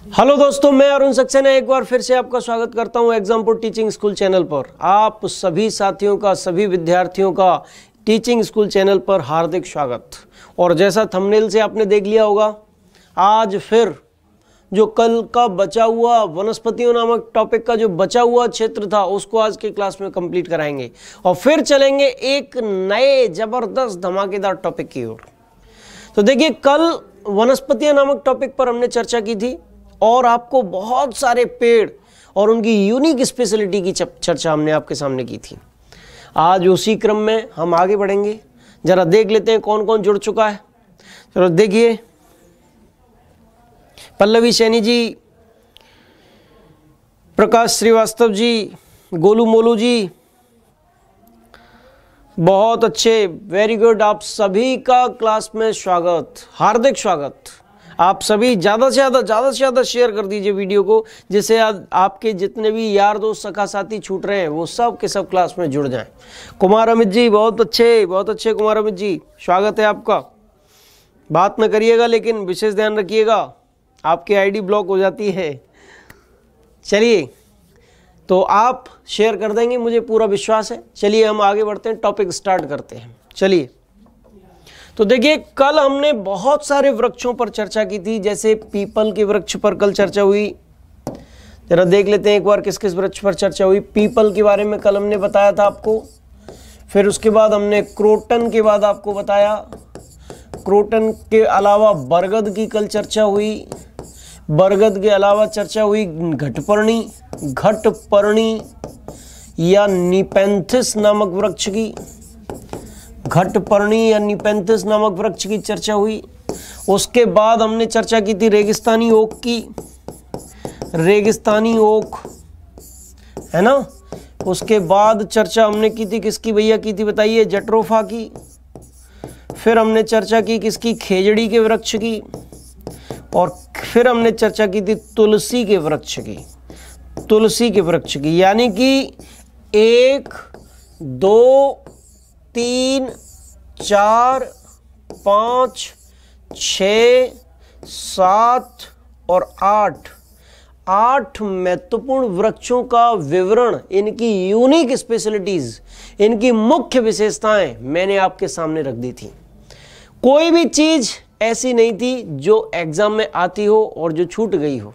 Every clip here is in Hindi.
हेलो दोस्तों, मैं अरुण सक्सेना एक बार फिर से आपका स्वागत करता हूं एग्जामपुर टीचिंग स्कूल चैनल पर। आप सभी साथियों का, सभी विद्यार्थियों का टीचिंग स्कूल चैनल पर हार्दिक स्वागत। और जैसा थंबनेल से आपने देख लिया होगा, आज फिर जो कल का बचा हुआ वनस्पतियों नामक टॉपिक का जो बचा हुआ क्षेत्र था उसको आज के क्लास में कंप्लीट कराएंगे और फिर चलेंगे एक नए जबरदस्त धमाकेदार टॉपिक की ओर। तो देखिए, कल वनस्पतियां नामक टॉपिक पर हमने चर्चा की थी और आपको बहुत सारे पेड़ और उनकी यूनिक स्पेशलिटी की चर्चा हमने आपके सामने की थी। आज उसी क्रम में हम आगे बढ़ेंगे। जरा देख लेते हैं कौन कौन जुड़ चुका है। चलो देखिए, पल्लवी सैनी जी, प्रकाश श्रीवास्तव जी, गोलू मोलू जी, बहुत अच्छे, वेरी गुड। आप सभी का क्लास में स्वागत, हार्दिक स्वागत। आप सभी ज़्यादा से ज़्यादा शेयर कर दीजिए वीडियो को, जिससे आपके जितने भी यार दोस्त सखा साथी छूट रहे हैं वो सब के सब क्लास में जुड़ जाएं। कुमार अमित जी, बहुत अच्छे कुमार अमित जी, स्वागत है आपका। बात न करिएगा लेकिन विशेष ध्यान रखिएगा, आपकी आईडी ब्लॉक हो जाती है। चलिए, तो आप शेयर कर देंगे, मुझे पूरा विश्वास है। चलिए हम आगे बढ़ते हैं, टॉपिक स्टार्ट करते हैं। चलिए, तो देखिए, कल हमने बहुत सारे वृक्षों पर चर्चा की थी। जैसे पीपल के वृक्ष पर कल चर्चा हुई। जरा देख लेते हैं एक बार किस किस वृक्ष पर चर्चा हुई। पीपल के बारे में कल हमने बताया था आपको। फिर उसके बाद हमने क्रोटन के बाद आपको बताया। क्रोटन के अलावा बरगद की कल चर्चा हुई। बरगद के अलावा चर्चा हुई घटपर्णी या निपेंथिस नामक वृक्ष की। घटपर्णी या निपेंथिस नामक वृक्ष की चर्चा हुई। उसके बाद हमने चर्चा की थी रेगिस्तानी ओक की। रेगिस्तानी ओक है ना। उसके बाद चर्चा हमने की थी किसकी भैया की थी बताइए, जट्रोफा की। फिर हमने चर्चा की किसकी, खेजड़ी के वृक्ष की। और फिर हमने चर्चा की थी तुलसी के वृक्ष की। तुलसी के वृक्ष की, यानी कि 1, 2, 3, 4, 5, 6, 7 और 8 महत्वपूर्ण वृक्षों का विवरण, इनकी यूनिक स्पेशलिटीज, इनकी मुख्य विशेषताएं मैंने आपके सामने रख दी थी। कोई भी चीज ऐसी नहीं थी जो एग्जाम में आती हो और जो छूट गई हो।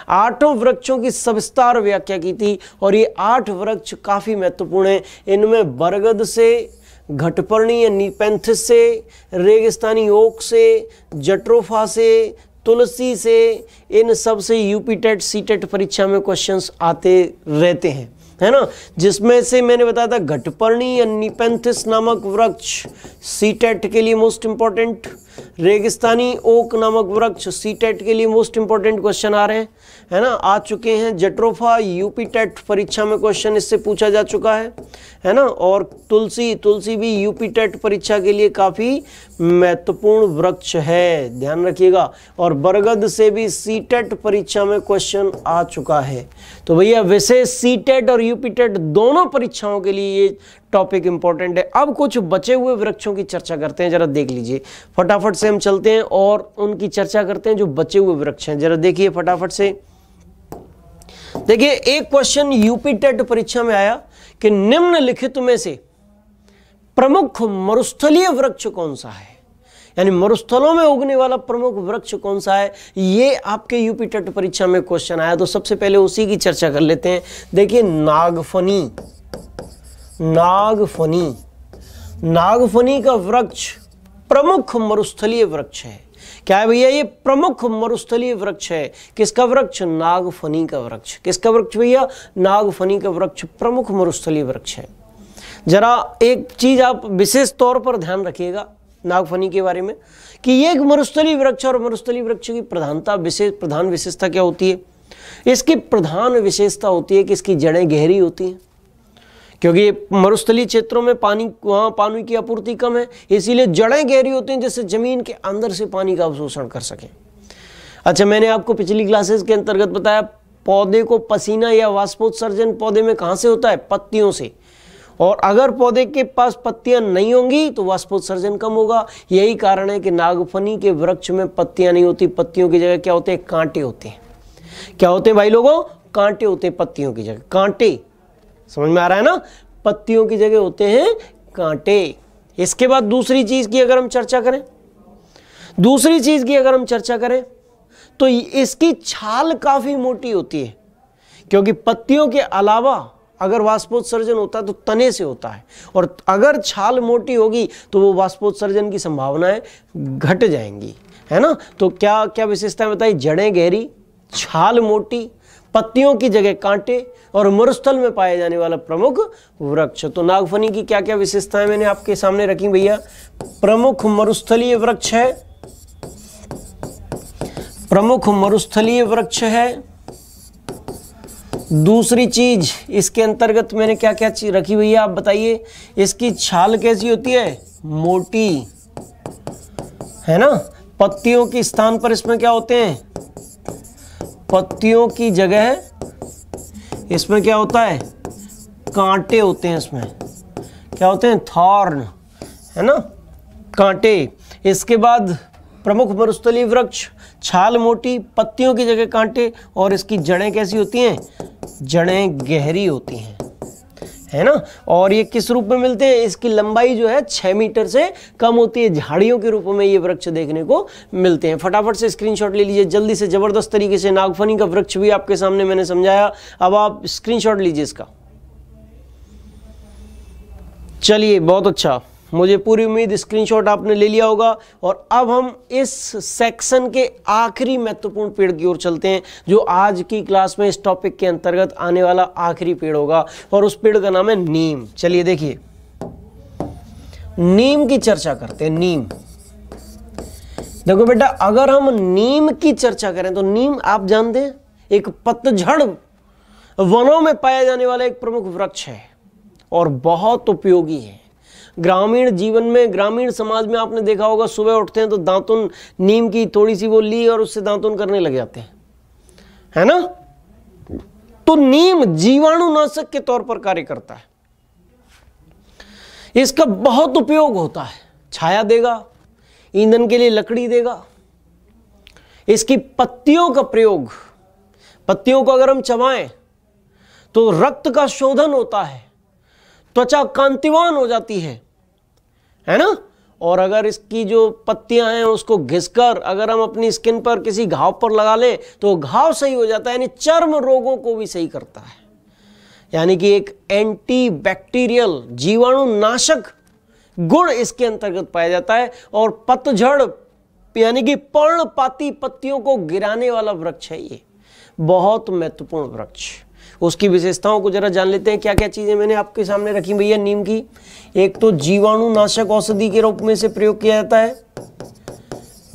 8 वृक्षों की सविस्तार व्याख्या की थी और ये 8 वृक्ष काफी महत्वपूर्ण हैं। इनमें बरगद से, घटपर्णी या निपेंथिस से, रेगिस्तानी ओक से, जट्रोफा से, तुलसी से, इन सब से यूपी टेट सीटेट परीक्षा में क्वेश्चंस आते रहते हैं, है ना। जिसमें से मैंने बताया था घटपर्णी या निपेंथिस नामक वृक्ष सीटेट के लिए मोस्ट इंपॉर्टेंट, रेगिस्तानी ओक नामक वृक्ष सीटेट के लिए मोस्ट इंपॉर्टेंट क्वेश्चन आ रहे हैं, है ना, आ चुके हैं। जट्रोफा यूपी टेट परीक्षा में क्वेश्चन इससे पूछा जा चुका है ना। और तुलसी भी यूपी टेट परीक्षा के लिए काफी महत्वपूर्ण वृक्ष है, ध्यान रखिएगा। और बरगद से भी सीटेट परीक्षा में क्वेश्चन आ चुका है। तो भैया विशेष सीटेट और यूपी टेट दोनों परीक्षाओं के लिए ये टॉपिक इंपॉर्टेंट है। अब कुछ बचे हुए वृक्षों की चर्चा करते हैं, जरा देख लीजिए। फटाफट से हम चलते हैं और उनकी चर्चा करते हैं जो बचे हुए वृक्ष हैं। जरा देखिए फटाफट से। देखिए, एक क्वेश्चन यूपी टेट परीक्षा में आया कि निम्नलिखित में से प्रमुख मरुस्थलीय वृक्ष कौन सा है, यानी मरुस्थलों में उगने वाला प्रमुख वृक्ष कौन सा है, ये आपके यूपी टेट परीक्षा में क्वेश्चन आया। तो सबसे पहले उसी की चर्चा कर लेते हैं। देखिए, नागफनी का वृक्ष प्रमुख मरुस्थलीय वृक्ष है। क्या है भैया, ये प्रमुख मरुस्थलीय वृक्ष है। किसका वृक्ष? नागफनी का वृक्ष। किसका वृक्ष भैया? नागफनी का वृक्ष प्रमुख मरुस्थलीय वृक्ष है। जरा एक चीज आप विशेष तौर पर ध्यान रखिएगा नागफनी के बारे में, कि ये एक मरुस्थलीय वृक्ष और मरुस्थलीय वृक्ष की प्रधान विशेषता क्या होती है? इसकी प्रधान विशेषता होती है कि इसकी जड़ें गहरी होती हैं, क्योंकि मरुस्थलीय क्षेत्रों में वहाँ पानी की आपूर्ति कम है, इसीलिए जड़ें गहरी होती हैं जिससे जमीन के अंदर से पानी का अवशोषण कर सकें। अच्छा, मैंने आपको पिछली क्लासेस के अंतर्गत बताया, पौधे को पसीना या वाष्पोत्सर्जन पौधे में कहाँ से होता है? पत्तियों से। और अगर पौधे के पास पत्तियां नहीं होंगी तो वाष्पोत्सर्जन कम होगा। यही कारण है कि नागफनी के वृक्ष में पत्तियां नहीं होती, पत्तियों की जगह क्या होते हैं? कांटे होते हैं। क्या होते हैं भाई लोगों? कांटे होते हैं पत्तियों की जगह, कांटे। समझ में आ रहा है ना? पत्तियों की जगह होते हैं कांटे। इसके बाद दूसरी चीज की अगर हम चर्चा करें, तो इसकी छाल काफी मोटी होती है, क्योंकि पत्तियों के अलावा अगर वाष्पोत्सर्जन होता है तो तने से होता है, और अगर छाल मोटी होगी तो वो वाष्पोत्सर्जन की संभावनाएं घट जाएंगी, है ना? तो क्या क्या विशेषताएं बताई? जड़ें गहरी, छाल मोटी, पत्तियों की जगह कांटे, और मरुस्थल में पाए जाने वाला प्रमुख वृक्ष। तो नागफनी की क्या क्या विशेषताएं मैंने आपके सामने रखी भैया? प्रमुख मरुस्थलीय वृक्ष है, प्रमुख मरुस्थलीय वृक्ष है। दूसरी चीज इसके अंतर्गत मैंने क्या क्या चीज रखी भैया, आप बताइए? इसकी छाल कैसी होती है? मोटी, है ना? पत्तियों के स्थान पर इसमें क्या होते हैं? पत्तियों की जगह इसमें क्या होता है? कांटे होते हैं। इसमें क्या होते हैं? थॉर्न, है ना? कांटे। इसके बाद प्रमुख मरुस्थलीय वृक्ष, छाल मोटी, पत्तियों की जगह कांटे, और इसकी जड़ें कैसी होती हैं? जड़ें गहरी होती हैं, है ना? और ये किस रूप में मिलते हैं? इसकी लंबाई जो है 6 मीटर से कम होती है। झाड़ियों के रूप में ये वृक्ष देखने को मिलते हैं। फटाफट से स्क्रीनशॉट ले लीजिए जल्दी से, जबरदस्त तरीके से। नागफनी का वृक्ष भी आपके सामने मैंने समझाया, अब आप स्क्रीनशॉट लीजिए इसका। चलिए, बहुत अच्छा, मुझे पूरी उम्मीद स्क्रीनशॉट आपने ले लिया होगा। और अब हम इस सेक्शन के आखिरी महत्वपूर्ण पेड़ की ओर चलते हैं, जो आज की क्लास में इस टॉपिक के अंतर्गत आने वाला आखिरी पेड़ होगा, और उस पेड़ का नाम है नीम। चलिए देखिए, नीम की चर्चा करते हैं। नीम, देखो बेटा, अगर हम नीम की चर्चा करें तो नीम आप जानते हैं एक पतझड़ वनों में पाया जाने वाला एक प्रमुख वृक्ष है और बहुत उपयोगी है। ग्रामीण जीवन में, ग्रामीण समाज में आपने देखा होगा, सुबह उठते हैं तो दातुन, नीम की थोड़ी सी वो ली और उससे दातुन करने लग जाते हैं, है ना? तो नीम जीवाणुनाशक के तौर पर कार्य करता है। इसका बहुत उपयोग होता है। छाया देगा, ईंधन के लिए लकड़ी देगा। इसकी पत्तियों का प्रयोग, पत्तियों को अगर हम चबाएं तो रक्त का शोधन होता है, त्वचा कांतिवान हो जाती है ना? और अगर इसकी जो पत्तियां हैं उसको घिसकर अगर हम अपनी स्किन पर किसी घाव पर लगा लें तो घाव सही हो जाता है, यानी चर्म रोगों को भी सही करता है। यानी कि एक एंटी बैक्टीरियल, जीवाणुनाशक गुण इसके अंतर्गत पाया जाता है। और पतझड़ यानी कि पर्णपाती पत्तियों को गिराने वाला वृक्ष है ये, बहुत महत्वपूर्ण वृक्ष। उसकी विशेषताओं को जरा जान लेते हैं। क्या क्या चीजें मैंने आपके सामने रखी भैया नीम की? एक तो जीवाणुनाशक औषधि के रूप में से प्रयोग किया जाता है,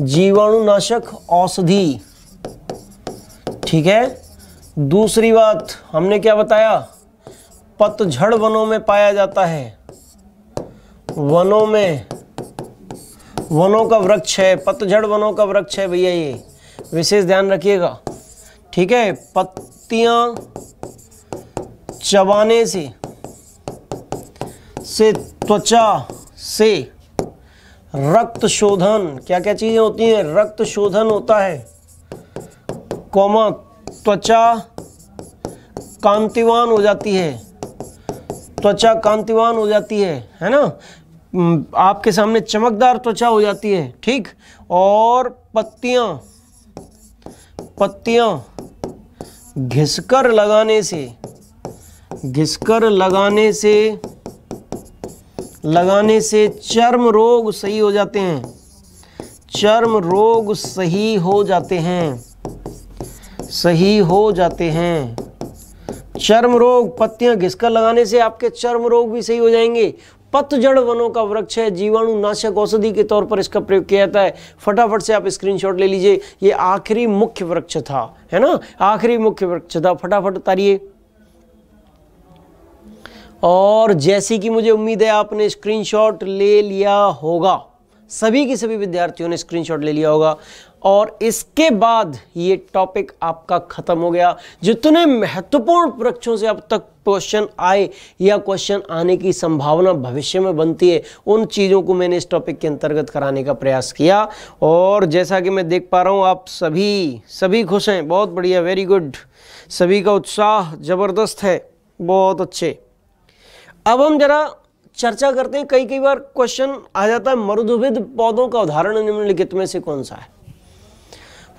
जीवाणुनाशक औषधि, ठीक है। दूसरी बात हमने क्या बताया? पतझड़ वनों में पाया जाता है, वनों में, वनों का वृक्ष है, पतझड़ वनों का वृक्ष है भैया, ये विशेष ध्यान रखिएगा, ठीक है। पत्तियां चबाने से त्वचा से रक्त शोधन, क्या क्या चीजें होती हैं? रक्त शोधन होता है, कोमा त्वचा कांतिवान हो जाती है, त्वचा कांतिवान हो जाती है ना? आपके सामने चमकदार त्वचा हो जाती है, ठीक। और पत्तियां घिसकर लगाने से चर्म रोग सही हो जाते हैं, चर्म रोग सही हो जाते हैं। चर्म रोग, पत्तियां घिसकर लगाने से आपके चर्म रोग भी सही हो जाएंगे। पतझड़ वनों का वृक्ष है, जीवाणुनाशक औषधि के तौर पर इसका प्रयोग किया जाता है। फटाफट से आप स्क्रीनशॉट ले लीजिए। ये आखिरी मुख्य वृक्ष था, है ना? आखिरी मुख्य वृक्ष था, फटाफट उतारिए। और जैसी कि मुझे उम्मीद है आपने स्क्रीनशॉट ले लिया होगा, सभी के सभी विद्यार्थियों ने स्क्रीनशॉट ले लिया होगा। और इसके बाद ये टॉपिक आपका खत्म हो गया। जितने महत्वपूर्ण वृक्षों से अब तक क्वेश्चन आए या क्वेश्चन आने की संभावना भविष्य में बनती है, उन चीज़ों को मैंने इस टॉपिक के अंतर्गत कराने का प्रयास किया। और जैसा कि मैं देख पा रहा हूँ आप सभी खुश हैं, बहुत बढ़िया, वेरी गुड, सभी का उत्साह ज़बरदस्त है, बहुत अच्छे। अब हम जरा चर्चा करते हैं। कई बार क्वेश्चन आ जाता है, मरुद्भिद पौधों का उदाहरण निम्नलिखित में से कौन सा है?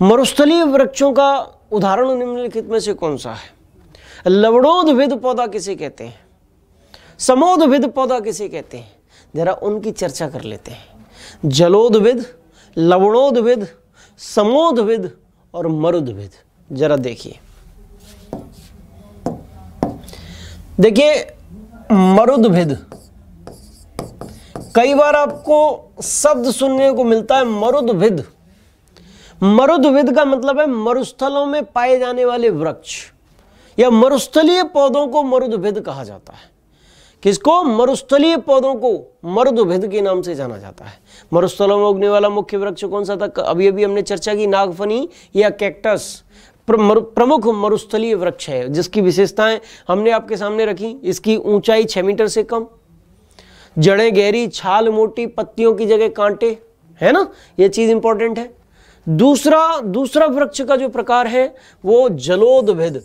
मरुस्थलीय वृक्षों का उदाहरण निम्नलिखित में से कौन सा है? लवणोद्भिद पौधा किसे कहते हैं? समोद्भिद पौधा किसे कहते हैं? जरा उनकी चर्चा कर लेते हैं। जलोद्भिद, लवणोद्भिद, समोद्भिद और मरुद्भिद। जरा देखिए मरुद्भिद, कई बार आपको शब्द सुनने को मिलता है मरुद्भिद। मरुद्भिद का मतलब है मरुस्थलों में पाए जाने वाले वृक्ष या मरुस्थलीय पौधों को मरुद्भिद कहा जाता है। किसको? मरुस्थलीय पौधों को मरुद्भिद के नाम से जाना जाता है। मरुस्थलों में उगने वाला मुख्य वृक्ष कौन सा था? अभी हमने चर्चा की, नागफनी या कैक्टस प्रमुख मरुस्थलीय वृक्ष है, जिसकी विशेषताएं हमने आपके सामने रखी। इसकी ऊंचाई 6 मीटर से कम, जड़ें गहरी, छाल मोटी, पत्तियों की जगह कांटे, है ना, ये चीज इंपॉर्टेंट है। दूसरा वृक्ष का जो प्रकार है वो जलोद्भिद।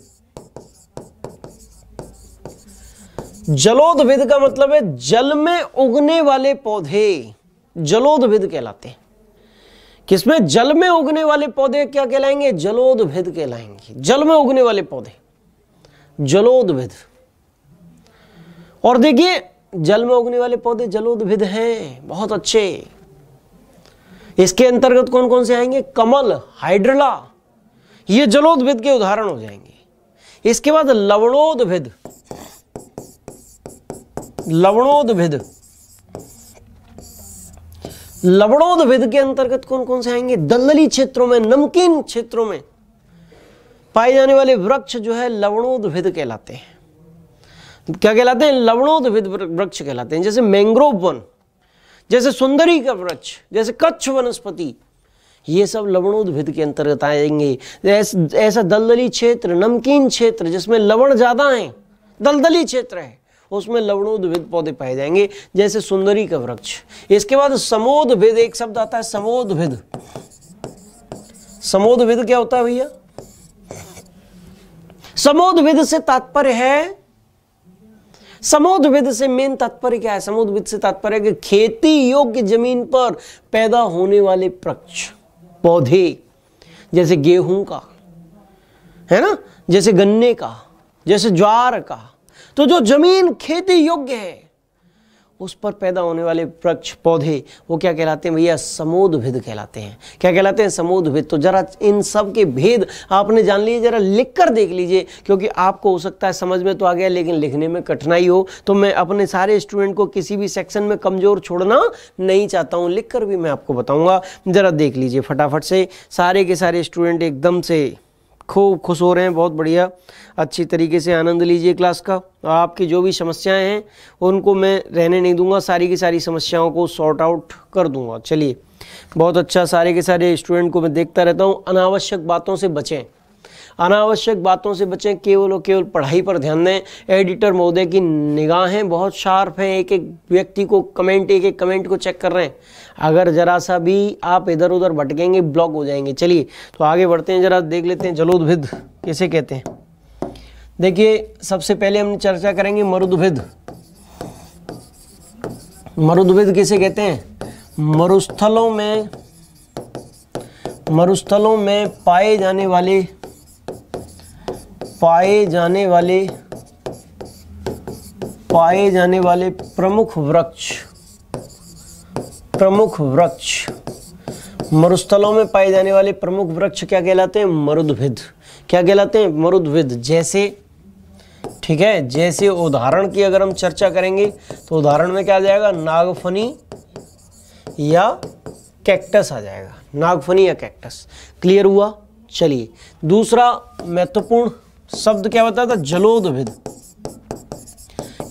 जलोद्भिद का मतलब है जल में उगने वाले पौधे जलोद्भिद कहलाते हैं। किसमें? जल में उगने वाले पौधे क्या कहलाएंगे? जलोद्भिद कहलाएंगे। जल में उगने वाले पौधे जलोद्भिद। और देखिए जल में उगने वाले पौधे जलोद्भिद हैं, बहुत अच्छे। इसके अंतर्गत कौन कौन से आएंगे? कमल, हाइड्रला, ये जलोद्भिद के उदाहरण हो जाएंगे। इसके बाद लवणोद्भिद। लवणोद्भिद के अंतर्गत कौन कौन से आएंगे? दलदली क्षेत्रों में, नमकीन क्षेत्रों में पाए जाने वाले वृक्ष जो है लवणोद्भिद कहलाते हैं। क्या कहलाते हैं? लवणोद्भिद वृक्ष कहलाते हैं। जैसे मैंग्रोव वन, जैसे सुंदरी का वृक्ष, जैसे कच्छ वनस्पति, ये सब लवणोद्भिद के अंतर्गत आएंगे। ऐसा दलदली क्षेत्र, नमकीन क्षेत्र जिसमें लवण ज्यादा है, दलदली क्षेत्र है, उसमें लवणोद्भिद पौधे पाए जाएंगे, जैसे सुंदरी का वृक्ष। इसके बाद समोद्भिद, एक शब्द आता है समोद्भिद। समोद्भिद क्या होता है भैया? समोद्भिद से तात्पर्य है, समोद्भिद से मेन तात्पर्य क्या है? समोद्भिद से तात्पर्य कि खेती योग्य जमीन पर पैदा होने वाले वृक्ष, पौधे, जैसे गेहूं का, है ना, जैसे गन्ने का, जैसे ज्वार का। तो जो जमीन खेती योग्य है उस पर पैदा होने वाले वृक्ष, पौधे, वो क्या कहलाते हैं भैया? समोद्भिद कहलाते हैं। क्या कहलाते हैं? समोद्भिद। तो जरा इन सब के भेद आपने जान लिए, जरा लिख कर देख लीजिए, क्योंकि आपको हो सकता है समझ में तो आ गया लेकिन लिखने में कठिनाई हो। तो मैं अपने सारे स्टूडेंट को किसी भी सेक्शन में कमजोर छोड़ना नहीं चाहता हूँ, लिख कर भी मैं आपको बताऊंगा। जरा देख लीजिए फटाफट से, सारे के सारे स्टूडेंट एकदम से खूब खुश हो रहे हैं, बहुत बढ़िया। अच्छी तरीके से आनंद लीजिए क्लास का। आपकी जो भी समस्याएं हैं उनको मैं रहने नहीं दूंगा, सारी की सारी समस्याओं को सॉर्ट आउट कर दूंगा। चलिए, बहुत अच्छा। सारे के सारे स्टूडेंट को मैं देखता रहता हूं। अनावश्यक बातों से बचें, अनावश्यक बातों से बचें, केवल और केवल पढ़ाई पर ध्यान दें। एडिटर महोदय की निगाहें बहुत शार्प हैं, एक एक व्यक्ति को कमेंट, एक एक कमेंट को चेक कर रहे हैं। अगर जरा सा भी आप इधर उधर भटकेंगे, ब्लॉक हो जाएंगे। चलिए तो आगे बढ़ते हैं, जरा देख लेते हैं जलोद्भिद किसे कहते हैं। देखिए सबसे पहले हम चर्चा करेंगे मरुद्भिद। मरुद्भिद किसे कहते हैं? मरुस्थलों में पाए जाने वाले प्रमुख वृक्ष। मरुस्थलों में पाए जाने वाले प्रमुख वृक्ष क्या कहलाते हैं? मरुद्भिद। क्या कहलाते हैं? मरुद्भिद। जैसे, ठीक है, जैसे उदाहरण की अगर हम चर्चा करेंगे तो उदाहरण में क्या आ जाएगा? नागफनी या कैक्टस आ जाएगा। नागफनी या कैक्टस। क्लियर हुआ? चलिए, दूसरा महत्वपूर्ण शब्द क्या बताया था? जलोद्भिद।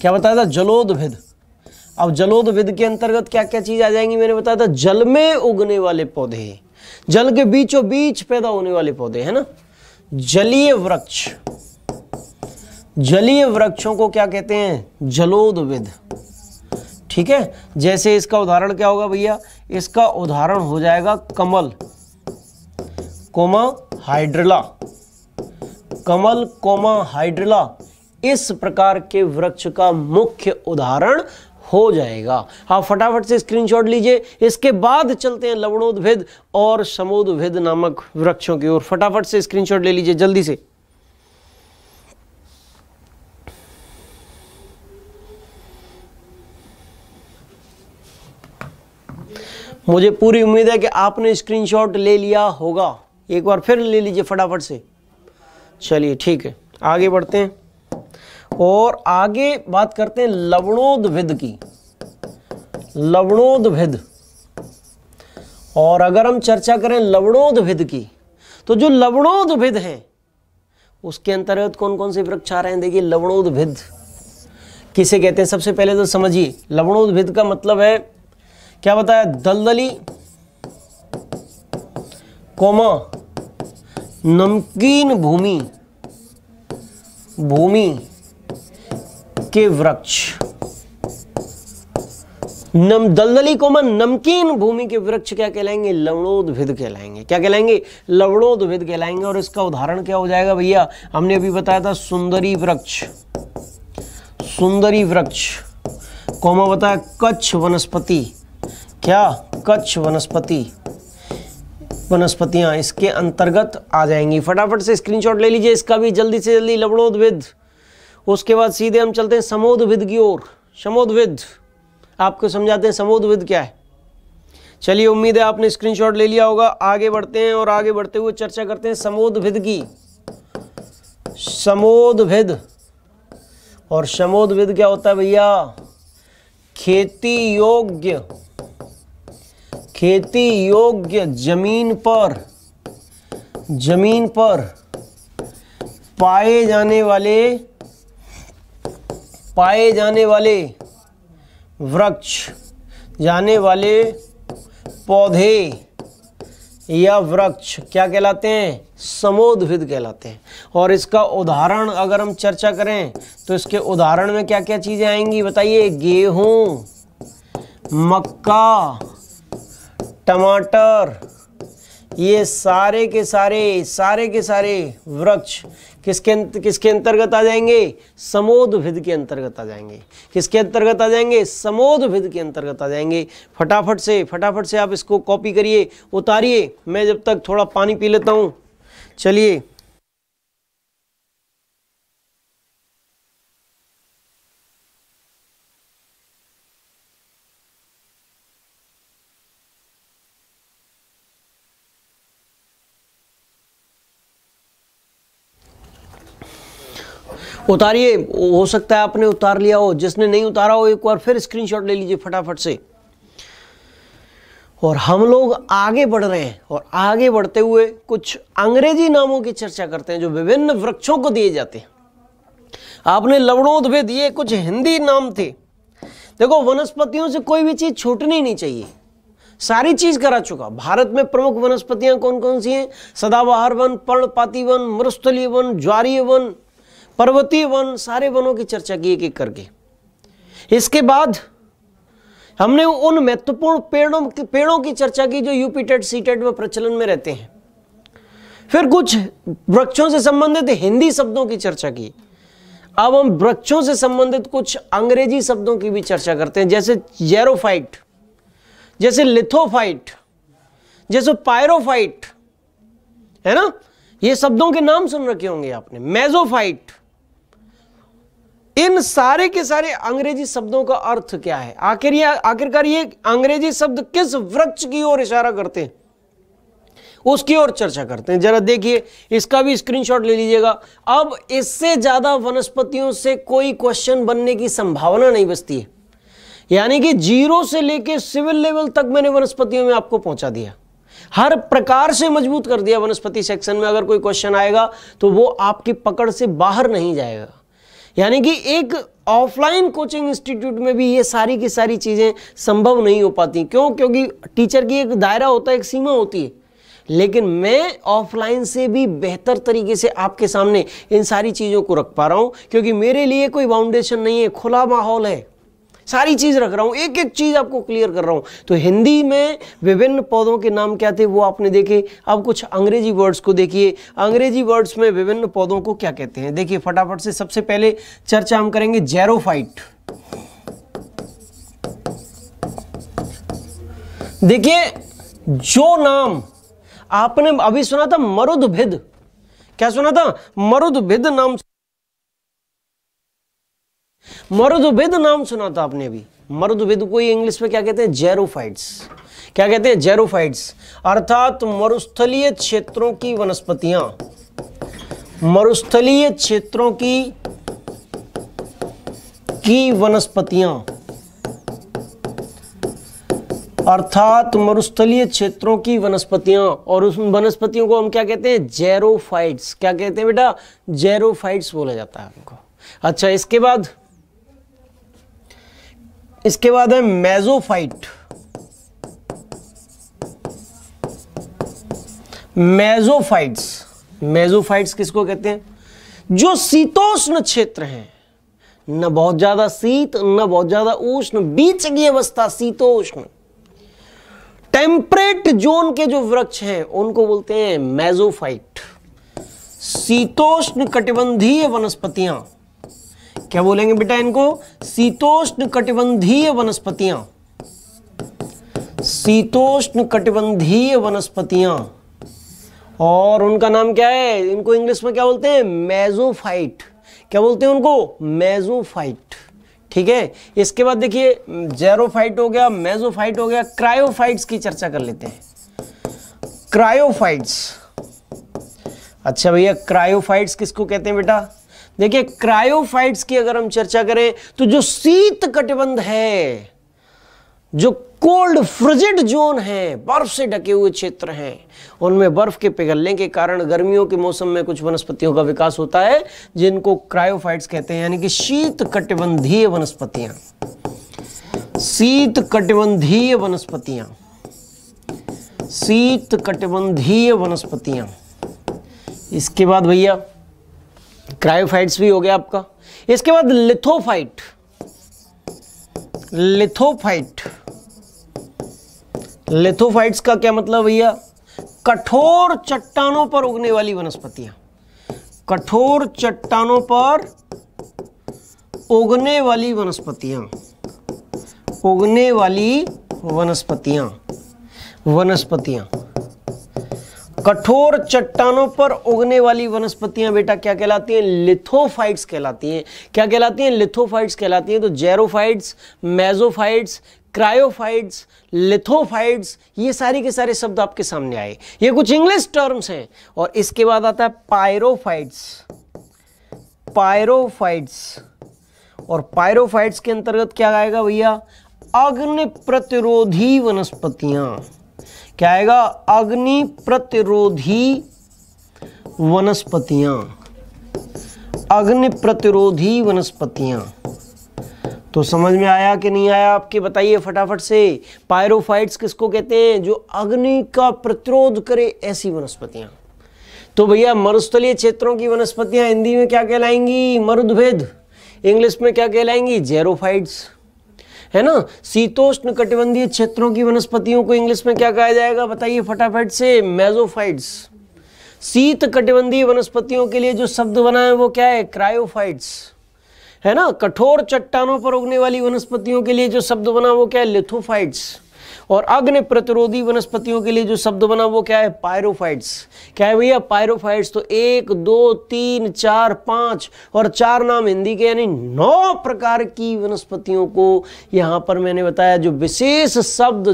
क्या बताया था? जलोद्भिद। अब जलोद्भिद के अंतर्गत क्या क्या चीज आ जाएंगी? मैंने बताया था जल में उगने वाले पौधे। जल के बीचों बीच पैदा होने वाले पौधे, है ना। जलीय वृक्ष, जलीय वृक्षों को क्या कहते हैं? जलोदविद। ठीक है, जैसे इसका उदाहरण क्या होगा भैया? इसका उदाहरण हो जाएगा कमल, कोमा हाइड्रिला, कमल कोमा हाइड्रिला इस प्रकार के वृक्ष का मुख्य उदाहरण हो जाएगा। आप फटाफट से स्क्रीनशॉट लीजिए। इसके बाद चलते हैं लवणोद्भिद और समोद्भिद नामक वृक्षों की ओर। फटाफट से स्क्रीनशॉट ले लीजिए जल्दी से। मुझे पूरी उम्मीद है कि आपने स्क्रीनशॉट ले लिया होगा। एक बार फिर ले लीजिए फटाफट से। चलिए ठीक है, आगे बढ़ते हैं और आगे बात करते हैं लवणोद्भिद की। लवणोद्भिद, और अगर हम चर्चा करें लवणोद्भिद की, तो जो लवणोद्भिद हैं उसके अंतर्गत कौन कौन से वृक्ष आ रहे हैं? देखिए, लवणोद्भिद किसे कहते हैं? सबसे पहले तो समझिए, लवणोद्भिद का मतलब है क्या बताया? दलदली, कोमा नमकीन भूमि, भूमि के वृक्ष। दलदली कोमा नमकीन भूमि के वृक्ष क्या कहलाएंगे? लवणोद्भिद कहलाएंगे। क्या कहलाएंगे? लवणोद्भिद कहलाएंगे। और इसका उदाहरण क्या हो जाएगा भैया? हमने अभी बताया था सुंदरी वृक्ष, सुंदरी वृक्ष, कोमा बताया कच्छ वनस्पति। क्या? कच्छ वनस्पति, वनस्पतियां इसके अंतर्गत आ जाएंगी। फटाफट से स्क्रीनशॉट ले लीजिए इसका भी जल्दी से जल्दी। लवणोद्भिद, उसके बाद सीधे हम चलते हैं समोद्भिद की ओर। समोद्भिद आपको समझाते हैं समोद्भिद क्या है। चलिए, उम्मीद है आपने स्क्रीनशॉट ले लिया होगा। आगे बढ़ते हैं और आगे बढ़ते हुए चर्चा करते हैं समोद्भिद की। समोद्भिद, और समोद्भिद क्या होता है भैया? खेती योग्य, खेती योग्य जमीन पर, जमीन पर पाए जाने वाले वृक्ष, जाने वाले पौधे या वृक्ष क्या कहलाते हैं? समोद्भिद कहलाते हैं। और इसका उदाहरण अगर हम चर्चा करें तो इसके उदाहरण में क्या क्या चीजें आएंगी बताइए? गेहूं, मक्का, टमाटर, ये सारे के सारे वृक्ष किसके अंतर्गत आ जाएंगे? समोद्भिद के अंतर्गत आ जाएंगे। किसके अंतर्गत आ जाएंगे? समोद्भिद के अंतर्गत आ जाएंगे। फटाफट से आप इसको कॉपी करिए, उतारिए। मैं जब तक थोड़ा पानी पी लेता हूं। चलिए, उतारिए। हो सकता है आपने उतार लिया हो, जिसने नहीं उतारा हो एक बार फिर स्क्रीनशॉट ले लीजिए फटाफट से। और हम लोग आगे बढ़ रहे हैं और आगे बढ़ते हुए कुछ अंग्रेजी नामों की चर्चा करते हैं जो विभिन्न वृक्षों को दिए जाते हैं। आपने लवणोद्भिद, ये कुछ हिंदी नाम थे। देखो, वनस्पतियों से कोई भी चीज छूटनी नहीं चाहिए, सारी चीज करा चुका। भारत में प्रमुख वनस्पतियां कौन कौन सी हैं? सदाबहार वन, पर्णपाती वन, मरुस्थलीय वन, ज्वारीय वन, पर्वतीय वन, सारे वनों की चर्चा की एक एक करके। इसके बाद हमने उन महत्वपूर्ण पेड़ों की चर्चा की जो यूपी टेट, सी टेट में प्रचलन में रहते हैं। फिर कुछ वृक्षों से संबंधित हिंदी शब्दों की चर्चा की। अब हम वृक्षों से संबंधित कुछ अंग्रेजी शब्दों की भी चर्चा करते हैं, जैसे जेरोफाइट, जैसे लिथोफाइट, जैसे पायरोफाइट, है ना। ये शब्दों के नाम सुन रखे होंगे आपने। मेसोफाइट, इन सारे के सारे अंग्रेजी शब्दों का अर्थ क्या है? आखिरकार ये अंग्रेजी शब्द किस वृक्ष की ओर इशारा करते हैं, उसकी ओर चर्चा करते हैं। जरा देखिए, इसका भी स्क्रीनशॉट ले लीजिएगा। अब इससे ज्यादा वनस्पतियों से कोई क्वेश्चन बनने की संभावना नहीं बचती है। यानी कि 0 से लेके सिविल लेवल तक मैंने वनस्पतियों में आपको पहुंचा दिया, हर प्रकार से मजबूत कर दिया। वनस्पति सेक्शन में अगर कोई क्वेश्चन आएगा तो वो आपकी पकड़ से बाहर नहीं जाएगा। यानी कि एक ऑफलाइन कोचिंग इंस्टीट्यूट में भी ये सारी की सारी चीजें संभव नहीं हो पाती। क्यों? क्योंकि टीचर की एक दायरा होता है, एक सीमा होती है लेकिन मैं ऑफलाइन से भी बेहतर तरीके से आपके सामने इन सारी चीज़ों को रख पा रहा हूं, क्योंकि मेरे लिए कोई बाउंडेशन नहीं है, खुला माहौल है, सारी चीज रख रहा हूं, एक एक चीज आपको क्लियर कर रहा हूं। तो हिंदी में विभिन्न पौधों के नाम क्या थे वो आपने देखे। अब कुछ अंग्रेजी वर्ड्स को देखिए, अंग्रेजी वर्ड्स में विभिन्न पौधों को क्या कहते हैं। देखिए फटाफट से, सबसे पहले चर्चा हम करेंगे जेरोफाइट। देखिए जो नाम आपने अभी सुना था मरुदभिद, क्या सुना था? मरुदभिद नाम, मरुदभिद नाम सुना था आपने अभी। मरुदभिद को इंग्लिश में क्या कहते हैं? जेरोफाइट्स। क्या कहते हैं? जेरोफाइट्स, अर्थात मरुस्थलीय क्षेत्रों की वनस्पतियां, मरुस्थलीय क्षेत्रों की वनस्पतियां, अर्थात मरुस्थलीय क्षेत्रों की वनस्पतियां। और उस वनस्पतियों को हम क्या कहते हैं? जेरोफाइट्स। क्या कहते हैं बेटा? जेरोफाइट्स बोला जाता है उनको। अच्छा, इसके बाद है मेसोफाइट। मेसोफाइट्स किसको कहते हैं? जो शीतोष्ण क्षेत्र हैं, न बहुत ज्यादा शीत न बहुत ज्यादा उष्ण, बीच की अवस्था, शीतोष्ण, टेम्परेट जोन के जो वृक्ष हैं उनको बोलते हैं मेसोफाइट। शीतोष्ण कटिबंधीय वनस्पतियां, क्या बोलेंगे बेटा इनको? शीतोष्ण कटिबंधीय वनस्पतियां, शीतोष्ण कटिबंधीय वनस्पतियां। और उनका नाम क्या है? इनको इंग्लिश में क्या बोलते हैं? मेसोफाइट। क्या बोलते हैं उनको? मेसोफाइट। ठीक है। इसके बाद देखिए जेरोफाइट हो गया, मेसोफाइट हो गया, क्रायोफाइट्स की चर्चा कर लेते हैं। क्रायोफाइट्स, अच्छा भैया क्रायोफाइट्स किसको कहते हैं बेटा? देखिए क्रायोफाइट्स की अगर हम चर्चा करें तो जो शीत कटिबंध है, जो कोल्ड फ्रिजिड जोन है, बर्फ से ढके हुए क्षेत्र हैं, उनमें बर्फ के पिघलने के कारण गर्मियों के मौसम में कुछ वनस्पतियों का विकास होता है जिनको क्रायोफाइट्स कहते हैं, यानी कि शीत कटिबंधीय वनस्पतियां, शीत कटिबंधीय वनस्पतियां, शीत कटिबंधीय वनस्पतियां। इसके बाद भैया क्रायोफाइट्स भी हो गया आपका। इसके बाद लिथोफाइट। लिथोफाइट्स का क्या मतलब भैया? कठोर चट्टानों पर उगने वाली वनस्पतियां, कठोर चट्टानों पर उगने वाली वनस्पतियां, उगने वाली वनस्पतियां, कठोर चट्टानों पर उगने वाली वनस्पतियां बेटा क्या कहलाती हैं? लिथोफाइट्स कहलाती हैं। क्या कहलाती हैं? लिथोफाइट्स कहलाती हैं। तो जेरोफाइट्स, मेसोफाइट्स, क्रायोफाइट्स, लिथोफाइट्स, ये सारी के सारे शब्द आपके सामने आए। ये कुछ इंग्लिश टर्म्स हैं। और इसके बाद आता है पायरोफाइट्स। पायरोफाइट्स, और पायरोफाइट्स के अंतर्गत क्या आएगा भैया? अग्नि प्रतिरोधी वनस्पतियां। क्या आएगा? अग्नि प्रतिरोधी वनस्पतियां, अग्नि प्रतिरोधी वनस्पतियां। तो समझ में आया कि नहीं आया आपके? बताइए फटाफट से। पायरोफाइट्स किसको कहते हैं? जो अग्नि का प्रतिरोध करे ऐसी वनस्पतियां। तो भैया मरुस्थलीय क्षेत्रों की वनस्पतियां हिंदी में क्या कहलाएंगी? मरुदभिद। इंग्लिश में क्या कहलाएंगी? जेरोफाइट्स, है ना। शीतोष्ण कटिबंधीय क्षेत्रों की वनस्पतियों को इंग्लिश में क्या कहा जाएगा? बताइए फटाफट से। मेसोफाइट्स। शीत कटिबंधीय वनस्पतियों के लिए जो शब्द बना है वो क्या है? क्रायोफाइट्स, है ना। कठोर चट्टानों पर उगने वाली वनस्पतियों के लिए जो शब्द बना वो क्या है? लिथोफाइट्स। और अग्नि प्रतिरोधी वनस्पतियों के लिए जो शब्द बना वो क्या है? पायरोफाइट्स। क्या है भैया? पायरोफाइट्स। तो 1 2 3 4 5 और 4 नाम हिंदी के, यानी 9 प्रकार की वनस्पतियों को यहाँ पर मैंने बताया। जो विशेष शब्द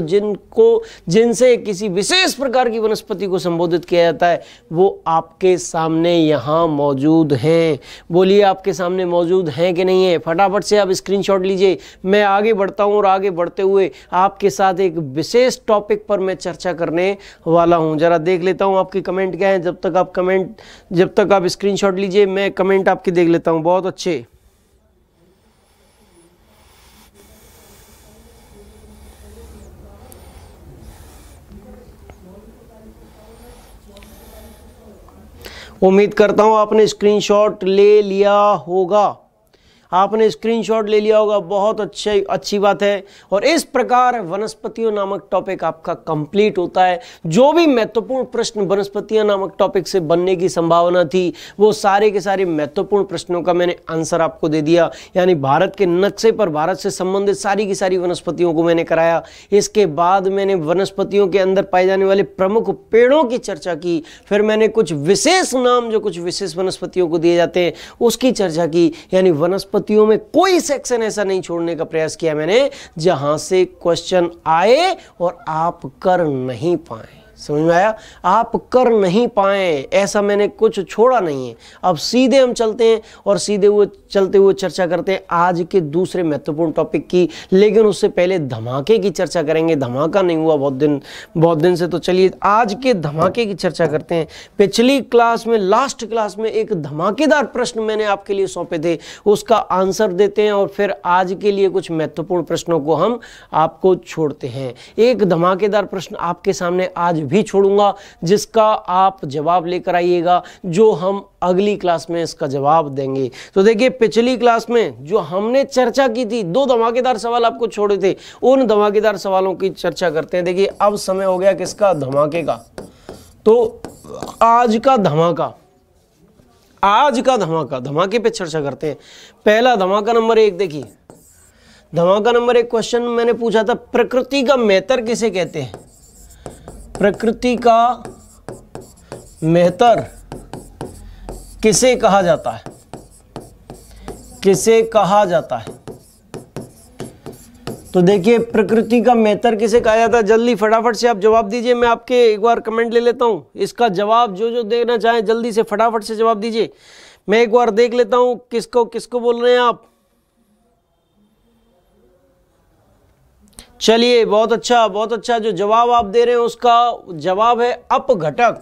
जिनसे किसी विशेष प्रकार की वनस्पति को संबोधित किया जाता है वो आपके सामने यहाँ मौजूद हैं। बोलिए आपके सामने मौजूद हैं कि नहीं है? फटाफट से आप स्क्रीनशॉट लीजिए। मैं आगे बढ़ता हूँ और आगे बढ़ते हुए आपके साथ एक विशेष टॉपिक पर मैं चर्चा करने वाला हूं। जरा देख लेता हूं आपके कमेंट क्या है। जब तक आप स्क्रीनशॉट लीजिए मैं कमेंट आपके देख लेता हूं। बहुत अच्छे। उम्मीद करता हूं आपने स्क्रीनशॉट ले लिया होगा। आपने स्क्रीनशॉट ले लिया होगा, बहुत अच्छी बात है। और इस प्रकार वनस्पतियों नामक टॉपिक आपका कंप्लीट होता है। जो भी महत्वपूर्ण प्रश्न वनस्पतियां नामक टॉपिक से बनने की संभावना थी, वो सारे के सारे महत्वपूर्ण प्रश्नों का मैंने आंसर आपको दे दिया। यानी भारत के नक्शे पर भारत से संबंधित सारी की सारी वनस्पतियों को मैंने कराया। इसके बाद मैंने वनस्पतियों के अंदर पाए जाने वाले प्रमुख पेड़ों की चर्चा की। फिर मैंने कुछ विशेष नाम जो कुछ विशेष वनस्पतियों को दिए जाते हैं उसकी चर्चा की। यानी वनस्पतियों में कोई सेक्शन ऐसा नहीं छोड़ने का प्रयास किया मैंने जहां से क्वेश्चन आए और आप कर नहीं पाए। समझ में आया? आप कर नहीं पाए ऐसा मैंने कुछ छोड़ा नहीं है। अब सीधे हम चलते हैं और सीधे वो चलते हुए चर्चा करते हैं आज के दूसरे महत्वपूर्ण टॉपिक की। लेकिन उससे पहले धमाके की चर्चा करेंगे। धमाका नहीं हुआ बहुत दिन से, तो चलिए आज के धमाके की चर्चा करते हैं। पिछली क्लास में, लास्ट क्लास में एक धमाकेदार प्रश्न मैंने आपके लिए सौंपे थे, उसका आंसर देते हैं और फिर आज के लिए कुछ महत्वपूर्ण प्रश्नों को हम आपको छोड़ते हैं। एक धमाकेदार प्रश्न आपके सामने आज भी छोड़ूंगा जिसका आप जवाब लेकर आइएगा, जो हम अगली क्लास में इसका जवाब देंगे। तो देखिए पिछली क्लास में जो हमने चर्चा की थी, 2 धमाकेदार सवाल आपको छोड़े थे, उन धमाकेदार सवालों की चर्चा करते हैं। देखिए अब समय हो गया किसका? धमाके का। तो आज का धमाका, धमाके पे चर्चा करते हैं। पहला धमाका नंबर 1 देखिए। धमाका नंबर 1 क्वेश्चन मैंने पूछा था, प्रकृति का मेहतर किसे कहते हैं? प्रकृति का मेहतर किसे कहा जाता है? किसे कहा जाता है? तो देखिए प्रकृति का मेहतर किसे कहा जाता है, जल्दी फटाफट से आप जवाब दीजिए। मैं आपके एक बार कमेंट ले लेता हूं, इसका जवाब जो देना चाहें जल्दी से फटाफट से जवाब दीजिए। मैं एक बार देख लेता हूं किसको बोल रहे हैं आप। चलिए बहुत अच्छा। जो जवाब आप दे रहे हैं उसका जवाब है अपघटक।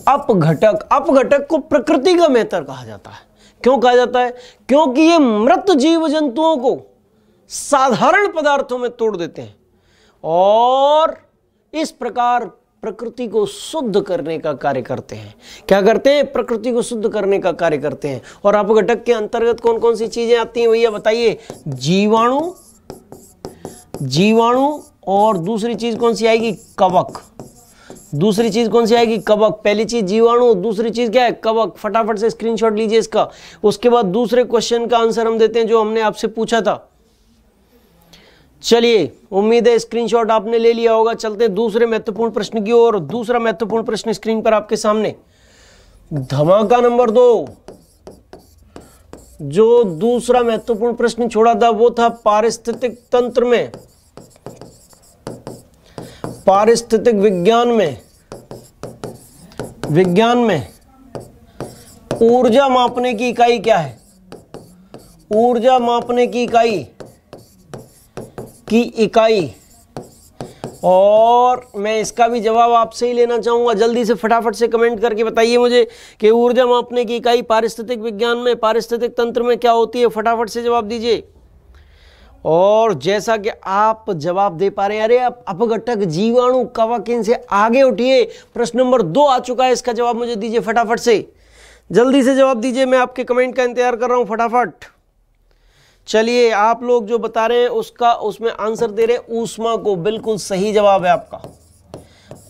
अपघटक को प्रकृति का मेहतर कहा जाता है। क्यों कहा जाता है? क्योंकि ये मृत जीव जंतुओं को साधारण पदार्थों में तोड़ देते हैं और इस प्रकार प्रकृति को शुद्ध करने का कार्य करते हैं। क्या करते हैं? प्रकृति को शुद्ध करने का कार्य करते हैं। और अपघटक के अंतर्गत कौन कौन सी चीजें आती हैं भैया बताइए? जीवाणु और दूसरी चीज कौन सी आएगी? कवक। दूसरी चीज कौन सी आएगी? कवक। पहली चीज जीवाणु, दूसरी चीज क्या है? कवक। फटाफट से स्क्रीनशॉट लीजिए इसका। उसके बाद दूसरे क्वेश्चन का आंसर हम देते हैं जो हमने आपसे पूछा था। चलिए उम्मीद है स्क्रीनशॉट आपने ले लिया होगा। चलते हैं दूसरे महत्वपूर्ण प्रश्न की ओर। दूसरा महत्वपूर्ण प्रश्न स्क्रीन पर आपके सामने। धमाका नंबर 2। जो दूसरा महत्वपूर्ण प्रश्न छोड़ा था वो था पारिस्थितिक तंत्र में, पारिस्थितिक विज्ञान में ऊर्जा मापने की इकाई क्या है? ऊर्जा मापने की इकाई और मैं इसका भी जवाब आपसे ही लेना चाहूंगा। जल्दी से फटाफट से कमेंट करके बताइए मुझे कि ऊर्जा मापने की इकाई पारिस्थितिक विज्ञान में, पारिस्थितिक तंत्र में क्या होती है? फटाफट से जवाब दीजिए। और जैसा कि आप जवाब दे पा रहे हैं, अरे आप अपघटक, जीवाणु, कवक, इनसे आगे उठिए। प्रश्न नंबर 2 आ चुका है, इसका जवाब मुझे दीजिए फटाफट से। जल्दी से जवाब दीजिए, मैं आपके कमेंट का इंतजार कर रहा हूं फटाफट। चलिए आप लोग जो बता रहे हैं उसमें आंसर दे रहे हैं ऊष्मा को। बिल्कुल सही जवाब है आपका।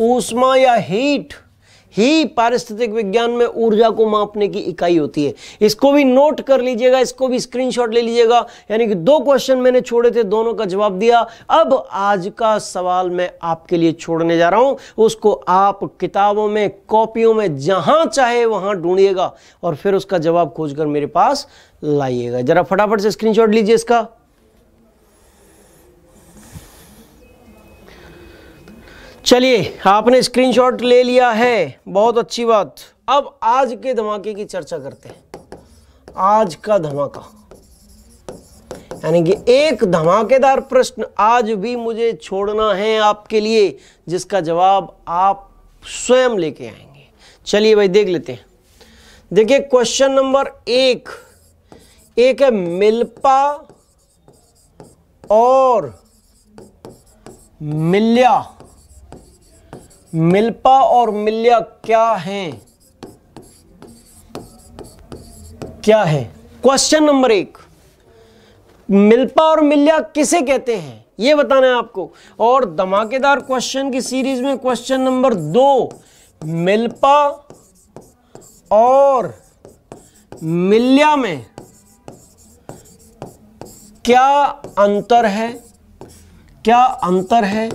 ऊष्मा या हीट ही पारिस्थितिक विज्ञान में ऊर्जा को मापने की इकाई होती है। इसको भी नोट कर लीजिएगा, इसको भी स्क्रीनशॉट ले लीजिएगा। यानी कि 2 क्वेश्चन मैंने छोड़े थे, दोनों का जवाब दिया। अब आज का सवाल मैं आपके लिए छोड़ने जा रहा हूं, उसको आप किताबों में, कॉपियों में, जहां चाहे वहां ढूंढिएगा और फिर उसका जवाब खोजकर मेरे पास लाइएगा। जरा फटाफट से स्क्रीनशॉट लीजिए इसका। चलिए आपने स्क्रीनशॉट ले लिया है, बहुत अच्छी बात। अब आज के धमाके की चर्चा करते हैं। आज का धमाका यानी कि एक धमाकेदार प्रश्न आज भी मुझे छोड़ना है आपके लिए, जिसका जवाब आप स्वयं लेके आएंगे। चलिए भाई देख लेते हैं। देखिए क्वेश्चन नंबर 1 है मिल्पा और मिल्या मिल्पा और मिल्या क्या हैं? क्या है? क्वेश्चन नंबर 1, मिल्पा और मिल्या किसे कहते हैं ये बताना है आपको। और धमाकेदार क्वेश्चन की सीरीज में क्वेश्चन नंबर 2, मिल्पा और मिल्या में क्या अंतर है? क्या अंतर है?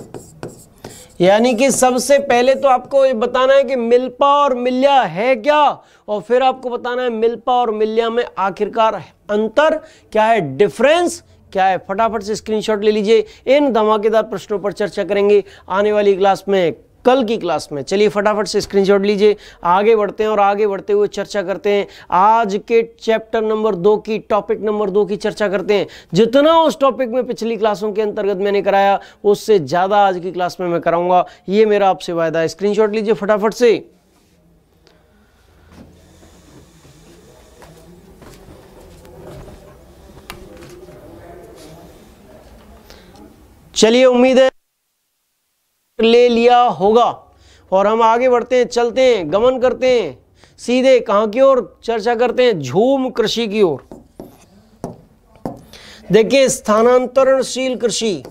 यानी कि सबसे पहले तो आपको ये बताना है कि मिल्पा और मिल्या है क्या, और फिर आपको बताना है मिल्पा और मिल्या में आखिरकार अंतर क्या है, डिफरेंस क्या है। फटाफट से स्क्रीनशॉट ले लीजिए। इन धमाकेदार प्रश्नों पर चर्चा करेंगे आने वाली क्लास में, कल की क्लास में। चलिए फटाफट से स्क्रीनशॉट लीजिए, आगे बढ़ते हैं और आगे बढ़ते हुए चर्चा करते हैं। आज के चैप्टर नंबर 2 की, टॉपिक नंबर 2 की चर्चा करते हैं। जितना उस टॉपिक में पिछली क्लासों के अंतर्गत मैंने कराया उससे ज़्यादा आज की क्लास में मैं कराऊंगा, ये मेरा आपसे वायदा है। स्क्रीनशॉट लीजिए फटाफट से। चलिए, उम्मीद है ले लिया होगा और हम आगे बढ़ते हैं, चलते हैं, गमन करते हैं सीधे कहां की ओर, चर्चा करते हैं झूम कृषि की ओर। देखिए, स्थानांतरणशील कृषि,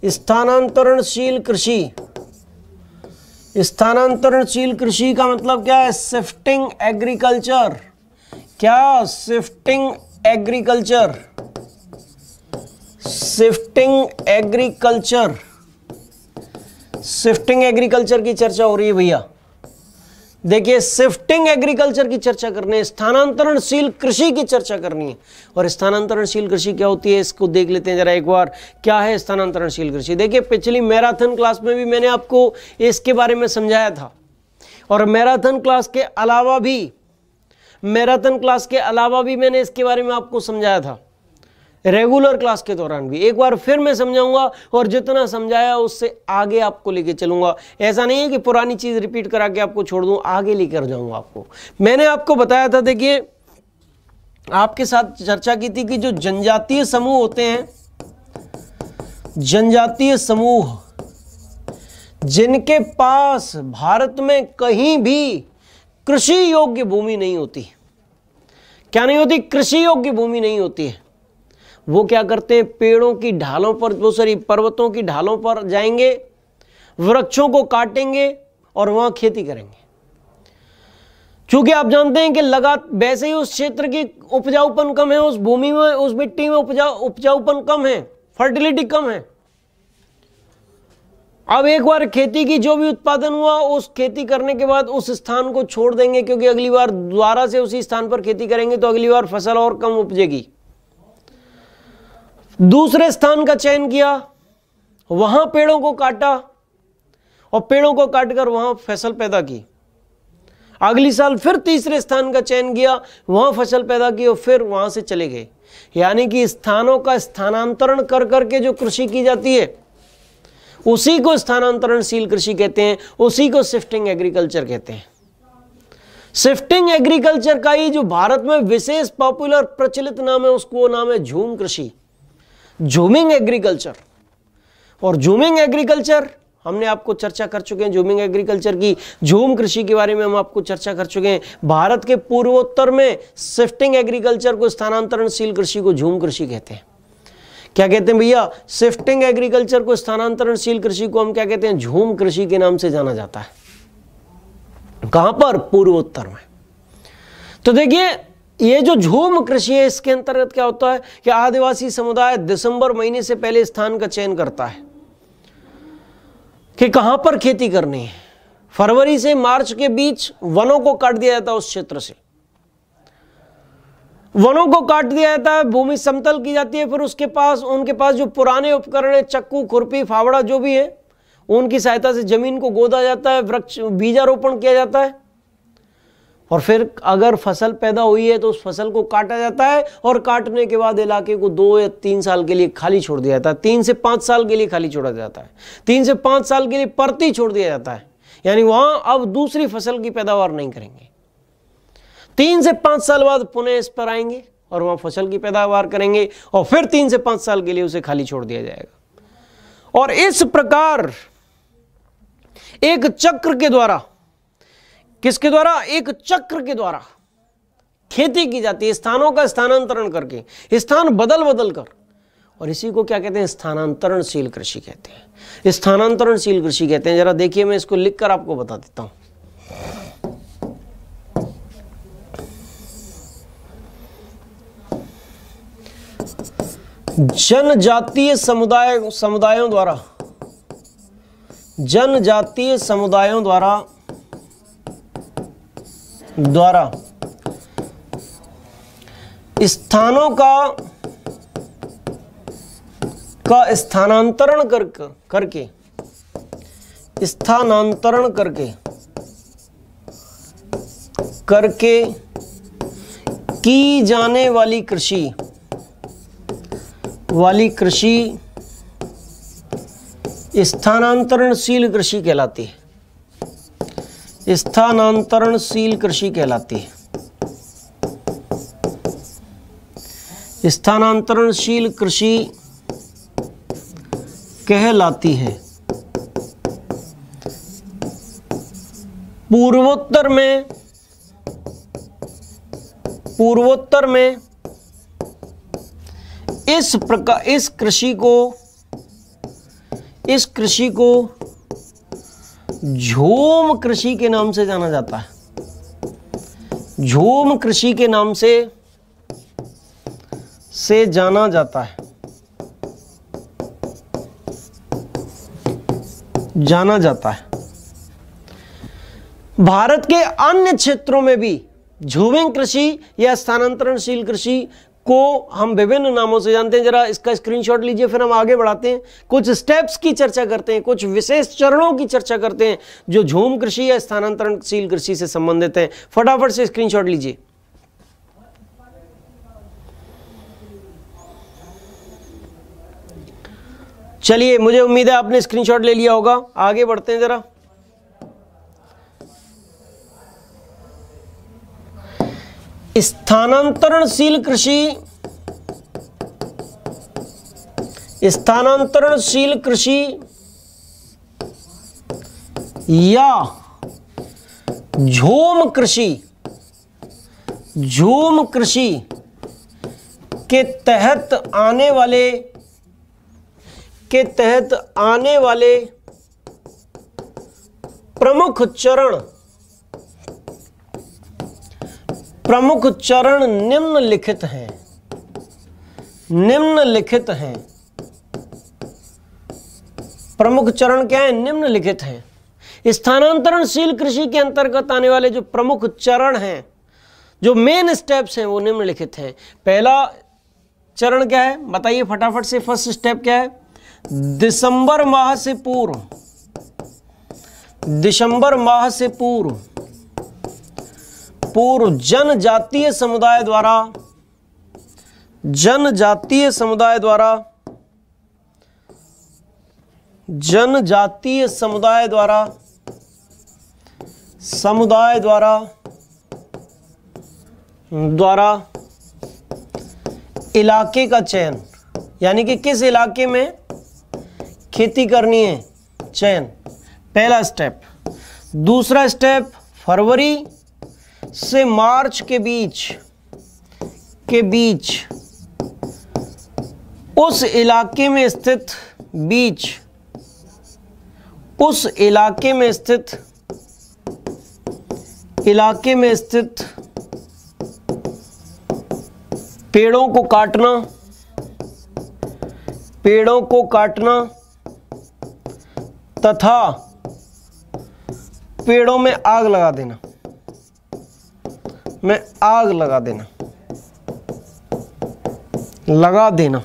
स्थानांतरणशील कृषि, स्थानांतरणशील कृषि का मतलब क्या है? Shifting agriculture. क्या? Shifting agriculture, shifting agriculture, shifting agriculture की चर्चा हो रही है भैया। देखिए, शिफ्टिंग एग्रीकल्चर की चर्चा करनी है, स्थानांतरणशील कृषि की चर्चा करनी है। और स्थानांतरणशील कृषि क्या होती है इसको देख लेते हैं जरा एक बार। क्या है स्थानांतरणशील कृषि? देखिए, पिछली मैराथन क्लास में भी मैंने आपको इसके बारे में समझाया था, और मैराथन क्लास के अलावा भी मैंने इसके बारे में आपको समझाया था, रेगुलर क्लास के दौरान भी। एक बार फिर मैं समझाऊंगा और जितना समझाया उससे आगे आपको लेके चलूंगा। ऐसा नहीं है कि पुरानी चीज रिपीट करा के आपको छोड़ दूं, आगे लेकर जाऊंगा आपको। मैंने आपको बताया था, देखिए आपके साथ चर्चा की थी कि जो जनजातीय समूह होते हैं, जनजातीय समूह जिनके पास भारत में कहीं भी कृषि योग्य भूमि नहीं होती, क्या नहीं होती? कृषि योग्य भूमि नहीं होती है, वो क्या करते हैं? पेड़ों की ढालों पर, पर्वतों की ढालों पर जाएंगे, वृक्षों को काटेंगे और वहां खेती करेंगे। क्योंकि आप जानते हैं कि वैसे ही उस क्षेत्र की उपजाऊपन कम है, उस भूमि में, उस मिट्टी में उपजाऊपन कम है, फर्टिलिटी कम है। अब एक बार खेती की जो भी उत्पादन हुआ, उस खेती करने के बाद उस स्थान को छोड़ देंगे, क्योंकि अगली बार दोबारा से उसी स्थान पर खेती करेंगे तो अगली बार फसल और कम उपजेगी। दूसरे स्थान का चयन किया, वहां पेड़ों को काटा और पेड़ों को काटकर वहां फसल पैदा की। अगली साल फिर तीसरे स्थान का चयन किया, वहां फसल पैदा की और फिर वहां से चले गए। यानी कि स्थानों का स्थानांतरण कर करके जो कृषि की जाती है उसी को स्थानांतरणशील कृषि कहते हैं, उसी को शिफ्टिंग एग्रीकल्चर कहते हैं। शिफ्टिंग एग्रीकल्चर का ही जो भारत में विशेष पॉपुलर प्रचलित नाम है, उसको नाम है झूम कृषि, झूमिंग एग्रीकल्चर। और झूमिंग एग्रीकल्चर हमने आपको चर्चा कर चुके हैं, झूमिंग एग्रीकल्चर की, झूम कृषि के बारे में हम आपको चर्चा कर चुके हैं। भारत के पूर्वोत्तर में शिफ्टिंग एग्रीकल्चर को, स्थानांतरणशील कृषि को झूम कृषि कहते हैं। क्या कहते हैं भैया? शिफ्टिंग एग्रीकल्चर को, स्थानांतरणशील कृषि को हम क्या कहते हैं? झूम कृषि के नाम से जाना जाता है। कहां पर? पूर्वोत्तर में। तो देखिए, ये जो झूम कृषि है, इसके अंतर्गत क्या होता है कि आदिवासी समुदाय दिसंबर महीने से पहले स्थान का चयन करता है कि कहां पर खेती करनी है। फरवरी से मार्च के बीच वनों को काट दिया जाता है, उस क्षेत्र से वनों को काट दिया जाता है, भूमि समतल की जाती है। फिर उनके पास जो पुराने उपकरण है, चक्कू, खुरपी, फावड़ा जो भी है, उनकी सहायता से जमीन को गोदा जाता है, वृक्ष बीजारोपण किया जाता है। और फिर अगर फसल पैदा हुई है तो उस फसल को काटा जाता है, और काटने के बाद इलाके को 2 या 3 साल के लिए खाली छोड़ दिया जाता है। 3 से 5 साल के लिए खाली छोड़ा जाता है, 3 से 5 साल के लिए परती छोड़ दिया जाता है। यानी वहां अब दूसरी फसल की पैदावार नहीं करेंगे। 3 से 5 साल बाद पुनः इस पर आएंगे और वहां फसल की पैदावार करेंगे, और फिर 3 से 5 साल के लिए उसे खाली छोड़ दिया जाएगा। और इस प्रकार एक चक्र के द्वारा, किसके द्वारा? एक चक्र के द्वारा खेती की जाती है, स्थानों का स्थानांतरण करके, स्थान बदल बदल कर, और इसी को क्या कहते हैं? स्थानांतरणशील कृषि कहते हैं। स्थानांतरणशील कृषि कहते हैं। जरा देखिए, मैं इसको लिखकर आपको बता देता हूं। जनजातीय समुदायों द्वारा, जनजातीय समुदायों द्वारा स्थानों का स्थानांतरण करके की जाने वाली कृषि स्थानांतरणशील कृषि कहलाती है। स्थानांतरणशील कृषि कहलाती है। स्थानांतरणशील कृषि कहलाती है। पूर्वोत्तर में इस कृषि को झूम कृषि के नाम से जाना जाता है। झूम कृषि के नाम से जाना जाता है। भारत के अन्य क्षेत्रों में भी झूमिंग कृषि या स्थानांतरणशील कृषि को हम विभिन्न नामों से जानते हैं। जरा इसका स्क्रीनशॉट लीजिए, फिर हम आगे बढ़ाते हैं। कुछ स्टेप्स की चर्चा करते हैं, कुछ विशेष चरणों की चर्चा करते हैं जो झूम कृषि या स्थानांतरणशील कृषि से संबंधित हैं। फटाफट से स्क्रीनशॉट लीजिए। चलिए, मुझे उम्मीद है आपने स्क्रीनशॉट ले लिया होगा। आगे बढ़ते हैं जरा। स्थानांतरणशील कृषि या झूम कृषि के तहत आने वाले प्रमुख चरण निम्नलिखित हैं। प्रमुख चरण क्या है? निम्नलिखित हैं। स्थानांतरणशील कृषि के अंतर्गत आने वाले जो प्रमुख चरण हैं, जो मेन स्टेप्स हैं, वो निम्नलिखित हैं। पहला चरण क्या है बताइए फटाफट से। फर्स्ट स्टेप क्या है? दिसंबर माह से पूर्व जनजातीय समुदाय द्वारा इलाके का चयन, यानी कि किस इलाके में खेती करनी है, चयन, पहला स्टेप। दूसरा स्टेप, फरवरी से मार्च के बीच उस इलाके में स्थित पेड़ों को काटना तथा पेड़ों में आग लगा देना,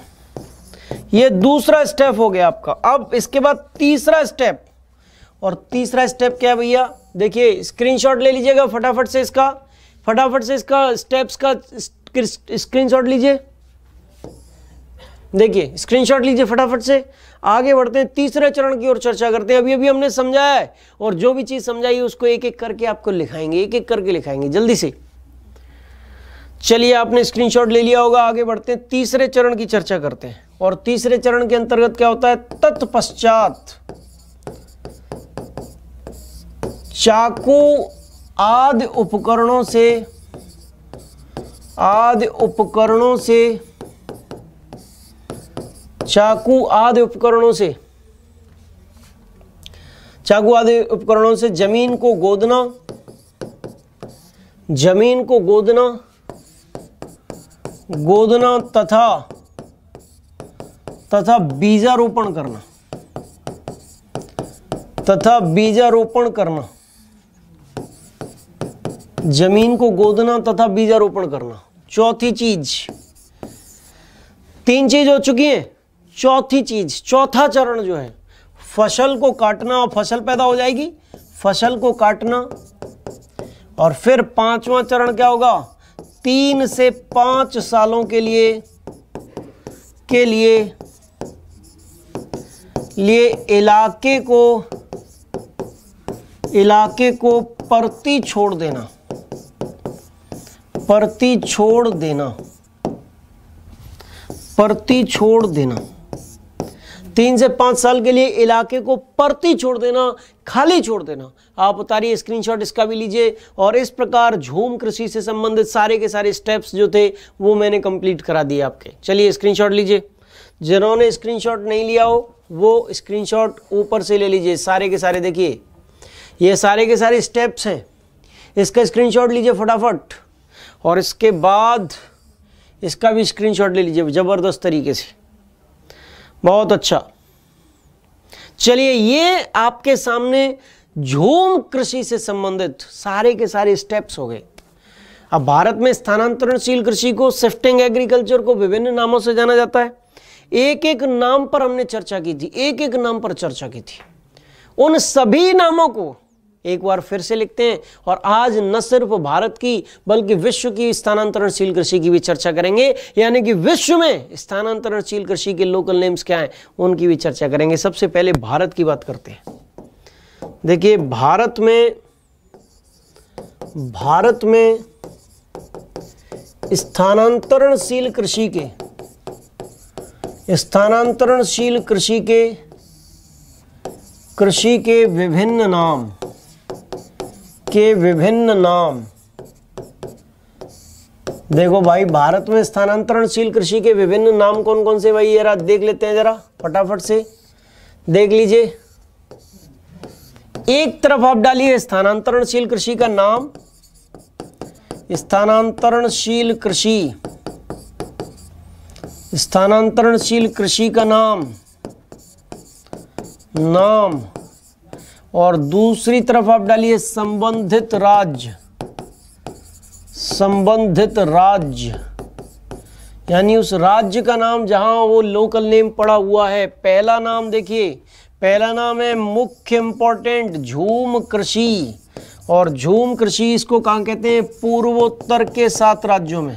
ये दूसरा स्टेप हो गया आपका। अब इसके बाद तीसरा स्टेप, और तीसरा स्टेप क्या है भैया? देखिए, स्क्रीनशॉट ले लीजिएगा फटाफट से इसका स्टेप्स का स्क्रीनशॉट लीजिए। देखिए, स्क्रीनशॉट लीजिए फटाफट से। आगे बढ़ते हैं, तीसरे चरण की ओर चर्चा करते हैं। अभी हमने समझाया है, और जो भी चीज समझाई है उसको एक एक करके आपको लिखाएंगे, एक एक करके लिखाएंगे जल्दी से। चलिए, आपने स्क्रीनशॉट ले लिया होगा। आगे बढ़ते हैं, तीसरे चरण की चर्चा करते हैं। और तीसरे चरण के अंतर्गत क्या होता है? चाकू आदि उपकरणों से चाकू आदि उपकरणों से जमीन को गोदना तथा बीजारोपण करना, जमीन को गोदना तथा बीजारोपण करना। चौथी चीज, 3 चीज हो चुकी है, चौथी चीज, चौथा चरण जो है फसल को काटना और फसल पैदा हो जाएगी, फसल को काटना। और फिर 5वां चरण क्या होगा, 3 से 5 सालों के लिए इलाके को परती छोड़ देना। 3 से 5 साल के लिए इलाके को परती छोड़ देना, खाली छोड़ देना। आप उतारिए स्क्रीनशॉट इसका भी लीजिए। और इस प्रकार झूम कृषि से संबंधित सारे के सारे स्टेप्स जो थे वो मैंने कंप्लीट करा दिए आपके। चलिए स्क्रीनशॉट लीजिए, जिन्होंने स्क्रीनशॉट नहीं लिया हो वो स्क्रीनशॉट ऊपर से ले लीजिए। सारे के सारे देखिए, ये सारे के सारे स्टेप्स हैं, इसका स्क्रीनशॉट लीजिए फटाफट। और इसके बाद इसका भी स्क्रीनशॉट ले लीजिए ज़बरदस्त तरीके से। बहुत अच्छा। चलिए, ये आपके सामने झूम कृषि से संबंधित सारे के सारे स्टेप्स हो गए। अब भारत में स्थानांतरणशील कृषि को, शिफ्टिंग एग्रीकल्चर को विभिन्न नामों से जाना जाता है। एक एक नाम पर हमने चर्चा की थी, एक एक नाम पर चर्चा की थी। उन सभी नामों को एक बार फिर से लिखते हैं और आज न सिर्फ भारत की बल्कि विश्व की स्थानांतरणशील कृषि की भी चर्चा करेंगे, यानी कि विश्व में स्थानांतरणशील कृषि के लोकल नेम्स क्या हैं उनकी भी चर्चा करेंगे। सबसे पहले भारत की बात करते हैं। देखिए, भारत में स्थानांतरणशील कृषि के विभिन्न नाम देखो भाई, भारत में स्थानांतरणशील कृषि के विभिन्न नाम कौन कौन से भाई जरा देख लेते हैं, जरा फटाफट से देख लीजिए। एक तरफ आप डालिए स्थानांतरणशील कृषि का नाम, स्थानांतरणशील कृषि का नाम और दूसरी तरफ आप डालिए संबंधित राज्य, यानी उस राज्य का नाम जहां वो लोकल नेम पड़ा हुआ है। पहला नाम देखिए, पहला नाम है मुख्य इंपॉर्टेंट झूम कृषि। और झूम कृषि इसको कहाँ कहते हैं, पूर्वोत्तर के 7 राज्यों में,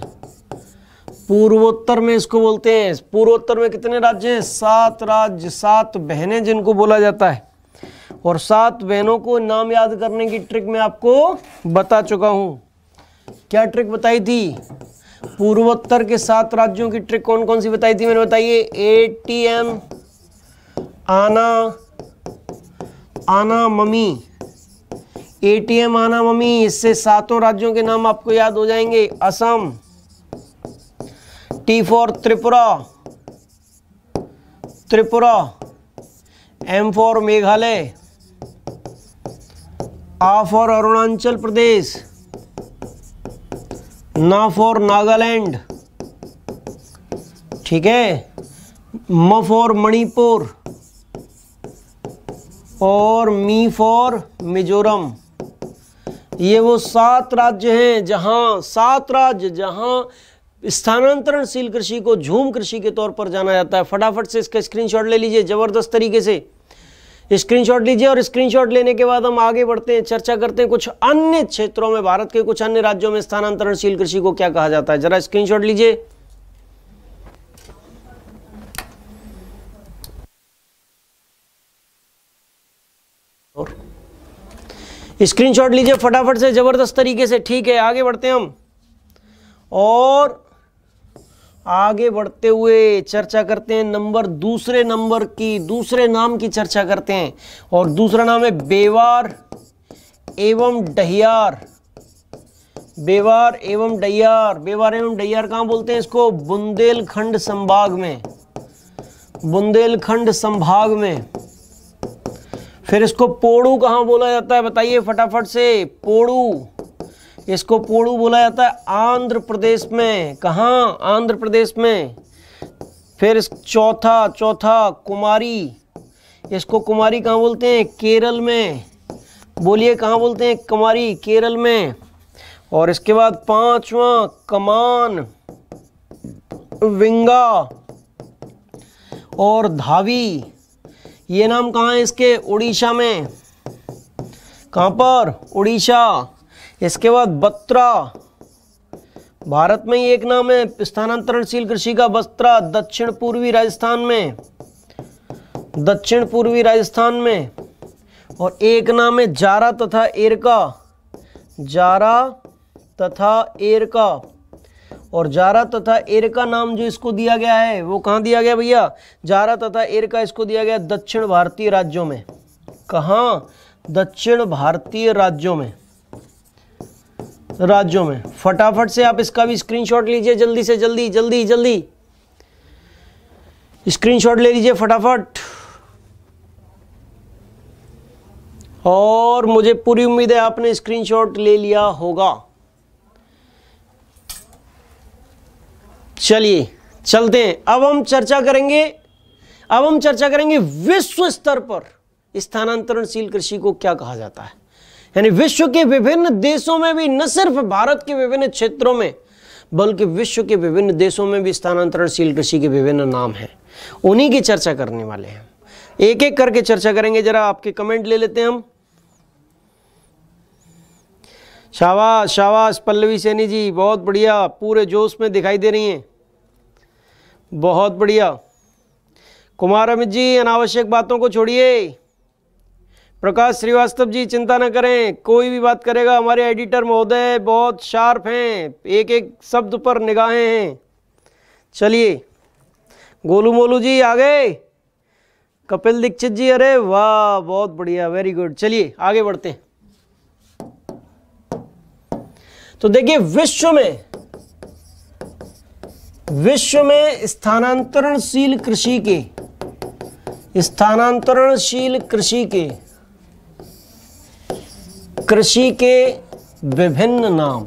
पूर्वोत्तर में इसको बोलते हैं। पूर्वोत्तर में कितने राज्य हैं, 7 राज्य, 7 बहनें जिनको बोला जाता है। और 7 बहनों को नाम याद करने की ट्रिक मैं आपको बता चुका हूं। क्या ट्रिक बताई थी, पूर्वोत्तर के 7 राज्यों की ट्रिक कौन कौन सी बताई थी मैंने, बताइए। ATM, आना मम्मी, ATM आना मम्मी, इससे 7 राज्यों के नाम आपको याद हो जाएंगे। Assam, T for Tripura, M for Meghalaya, A for Arunachal Pradesh, ना फॉर नागालैंड, ठीक है, म फॉर मणिपुर और मी फॉर मिजोरम। ये वो 7 राज्य हैं जहां स्थानांतरणशील कृषि को झूम कृषि के तौर पर जाना जाता है। फटाफट से इसका स्क्रीनशॉट ले लीजिए जबरदस्त तरीके से। स्क्रीनशॉट लीजिए और स्क्रीनशॉट लेने के बाद हम आगे बढ़ते हैं, चर्चा करते हैं कुछ अन्य क्षेत्रों में, भारत के कुछ अन्य राज्यों में स्थानांतरणशील कृषि को क्या कहा जाता है। जरा स्क्रीनशॉट लीजिए। और स्क्रीनशॉट लीजिए फटाफट से जबरदस्त तरीके से। ठीक है, आगे बढ़ते हैं हम और आगे बढ़ते हुए चर्चा करते हैं दूसरे नाम की चर्चा करते हैं। और दूसरा नाम है बेवार एवं डहियार, बेवार एवं डहियार, बेवार एवं डहियार कहाँ बोलते हैं इसको? बुंदेलखंड संभाग में, बुंदेलखंड संभाग में। फिर इसको पोड़ू कहाँ बोला जाता है बताइए फटाफट से? पोड़ू, इसको पोड़ू बोला जाता है आंध्र प्रदेश में। कहाँ? आंध्र प्रदेश में। फिर चौथा कुमारी, इसको कुमारी कहाँ बोलते हैं? केरल में। बोलिए कहाँ बोलते हैं? कुमारी, केरल में। और इसके बाद पांचवा कमान, विंगा और धावी, ये नाम कहाँ है इसके? उड़ीसा में। कहाँ पर? उड़ीसा। इसके बाद बत्रा, भारत में ही एक नाम है स्थानांतरणशील कृषि का, बत्रा, दक्षिण पूर्वी राजस्थान में, दक्षिण पूर्वी राजस्थान में। और एक नाम है जारा तथा एरका, जारा तथा एरका। और जारा तथा एरका नाम जो इसको दिया गया है वो कहाँ दिया गया भैया? जारा तथा एरका इसको दिया गया दक्षिण भारतीय राज्यों में। कहाँ? दक्षिण भारतीय राज्यों में, राज्यों में। फटाफट से आप इसका भी स्क्रीनशॉट लीजिए, जल्दी से जल्दी जल्दी जल्दी स्क्रीनशॉट ले लीजिए फटाफट। और मुझे पूरी उम्मीद है आपने स्क्रीनशॉट ले लिया होगा। चलिए चलते हैं। अब हम चर्चा करेंगे विश्व स्तर पर स्थानांतरणशील कृषि को क्या कहा जाता है। यानी विश्व के विभिन्न देशों में भी, न सिर्फ भारत के विभिन्न क्षेत्रों में बल्कि विश्व के विभिन्न देशों में भी स्थानांतरणशील कृषि के विभिन्न नाम हैं, उन्हीं की चर्चा करने वाले हैं। एक एक करके चर्चा करेंगे। जरा आपके कमेंट ले लेते हैं हम। शाबाश शाबाश पल्लवी सैनी जी, बहुत बढ़िया, पूरे जोश में दिखाई दे रही हैं, बहुत बढ़िया। कुमार अमित जी, अनावश्यक बातों को छोड़िए। प्रकाश श्रीवास्तव जी, चिंता न करें, कोई भी बात करेगा। हमारे एडिटर महोदय बहुत शार्प हैं, एक एक शब्द पर निगाहें हैं। चलिए, गोलू मोलू जी आ गए, कपिल दीक्षित जी, अरे वाह बहुत बढ़िया, वेरी गुड। चलिए आगे बढ़ते हैं। तो देखिए, विश्व में स्थानांतरणशील कृषि के विभिन्न नाम,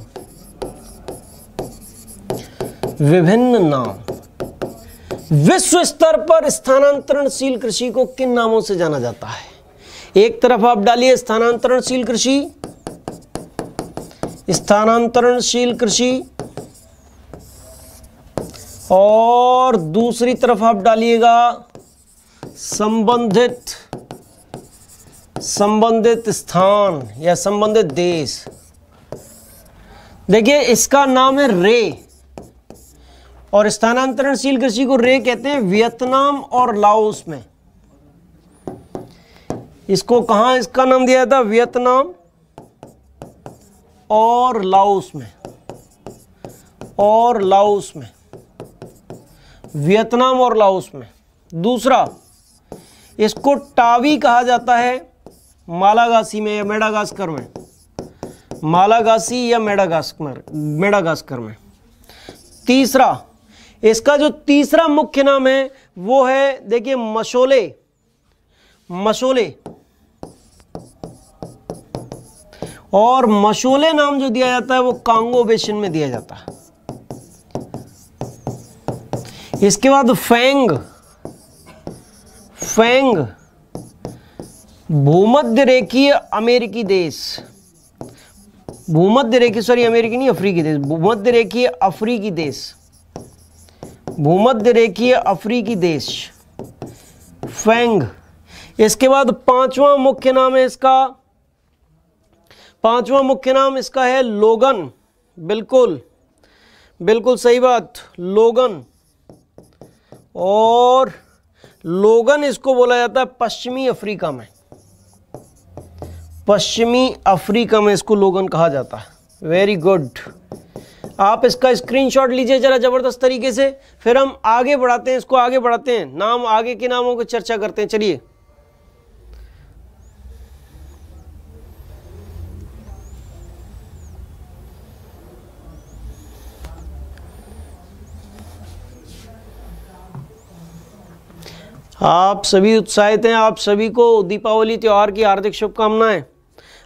विश्व स्तर पर स्थानांतरणशील कृषि को किन नामों से जाना जाता है? एक तरफ आप डालिए स्थानांतरणशील कृषि, और दूसरी तरफ आप डालिएगा संबंधित स्थान या संबंधित देश। देखिए, इसका नाम है रे, और स्थानांतरणशील कृषि को रे कहते हैं वियतनाम और लाओस में। इसको कहां इसका नाम दिया था? वियतनाम और लाओस में, वियतनाम और लाओस में। दूसरा, इसको टावी कहा जाता है मालागासी में या मेडागास्कर में, मालागासी या मेडागास्कर में। तीसरा, इसका जो तीसरा मुख्य नाम है वो है, देखिए, मशोले। और मशोले नाम जो दिया जाता है वो कांगो बेसिन में दिया जाता है। इसके बाद फेंग, भूमध्य रेखीय अमेरिकी देश, अमेरिकी नहीं, अफ्रीकी देश, भूमध्य रेखीय अफ्रीकी देश, फेंग। इसके बाद पांचवा मुख्य नाम इसका है लोगन। बिल्कुल सही बात, लोगन। और लोगन इसको बोला जाता है पश्चिमी अफ्रीका में इसको लोगन कहा जाता है। Very good. आप इसका स्क्रीनशॉट लीजिए जरा जबरदस्त तरीके से, फिर हम आगे बढ़ाते हैं, नाम, आगे के नामों की चर्चा करते हैं। चलिए, आप सभी उत्साहित हैं। आप सभी को दीपावली त्यौहार की हार्दिक शुभकामनाएं।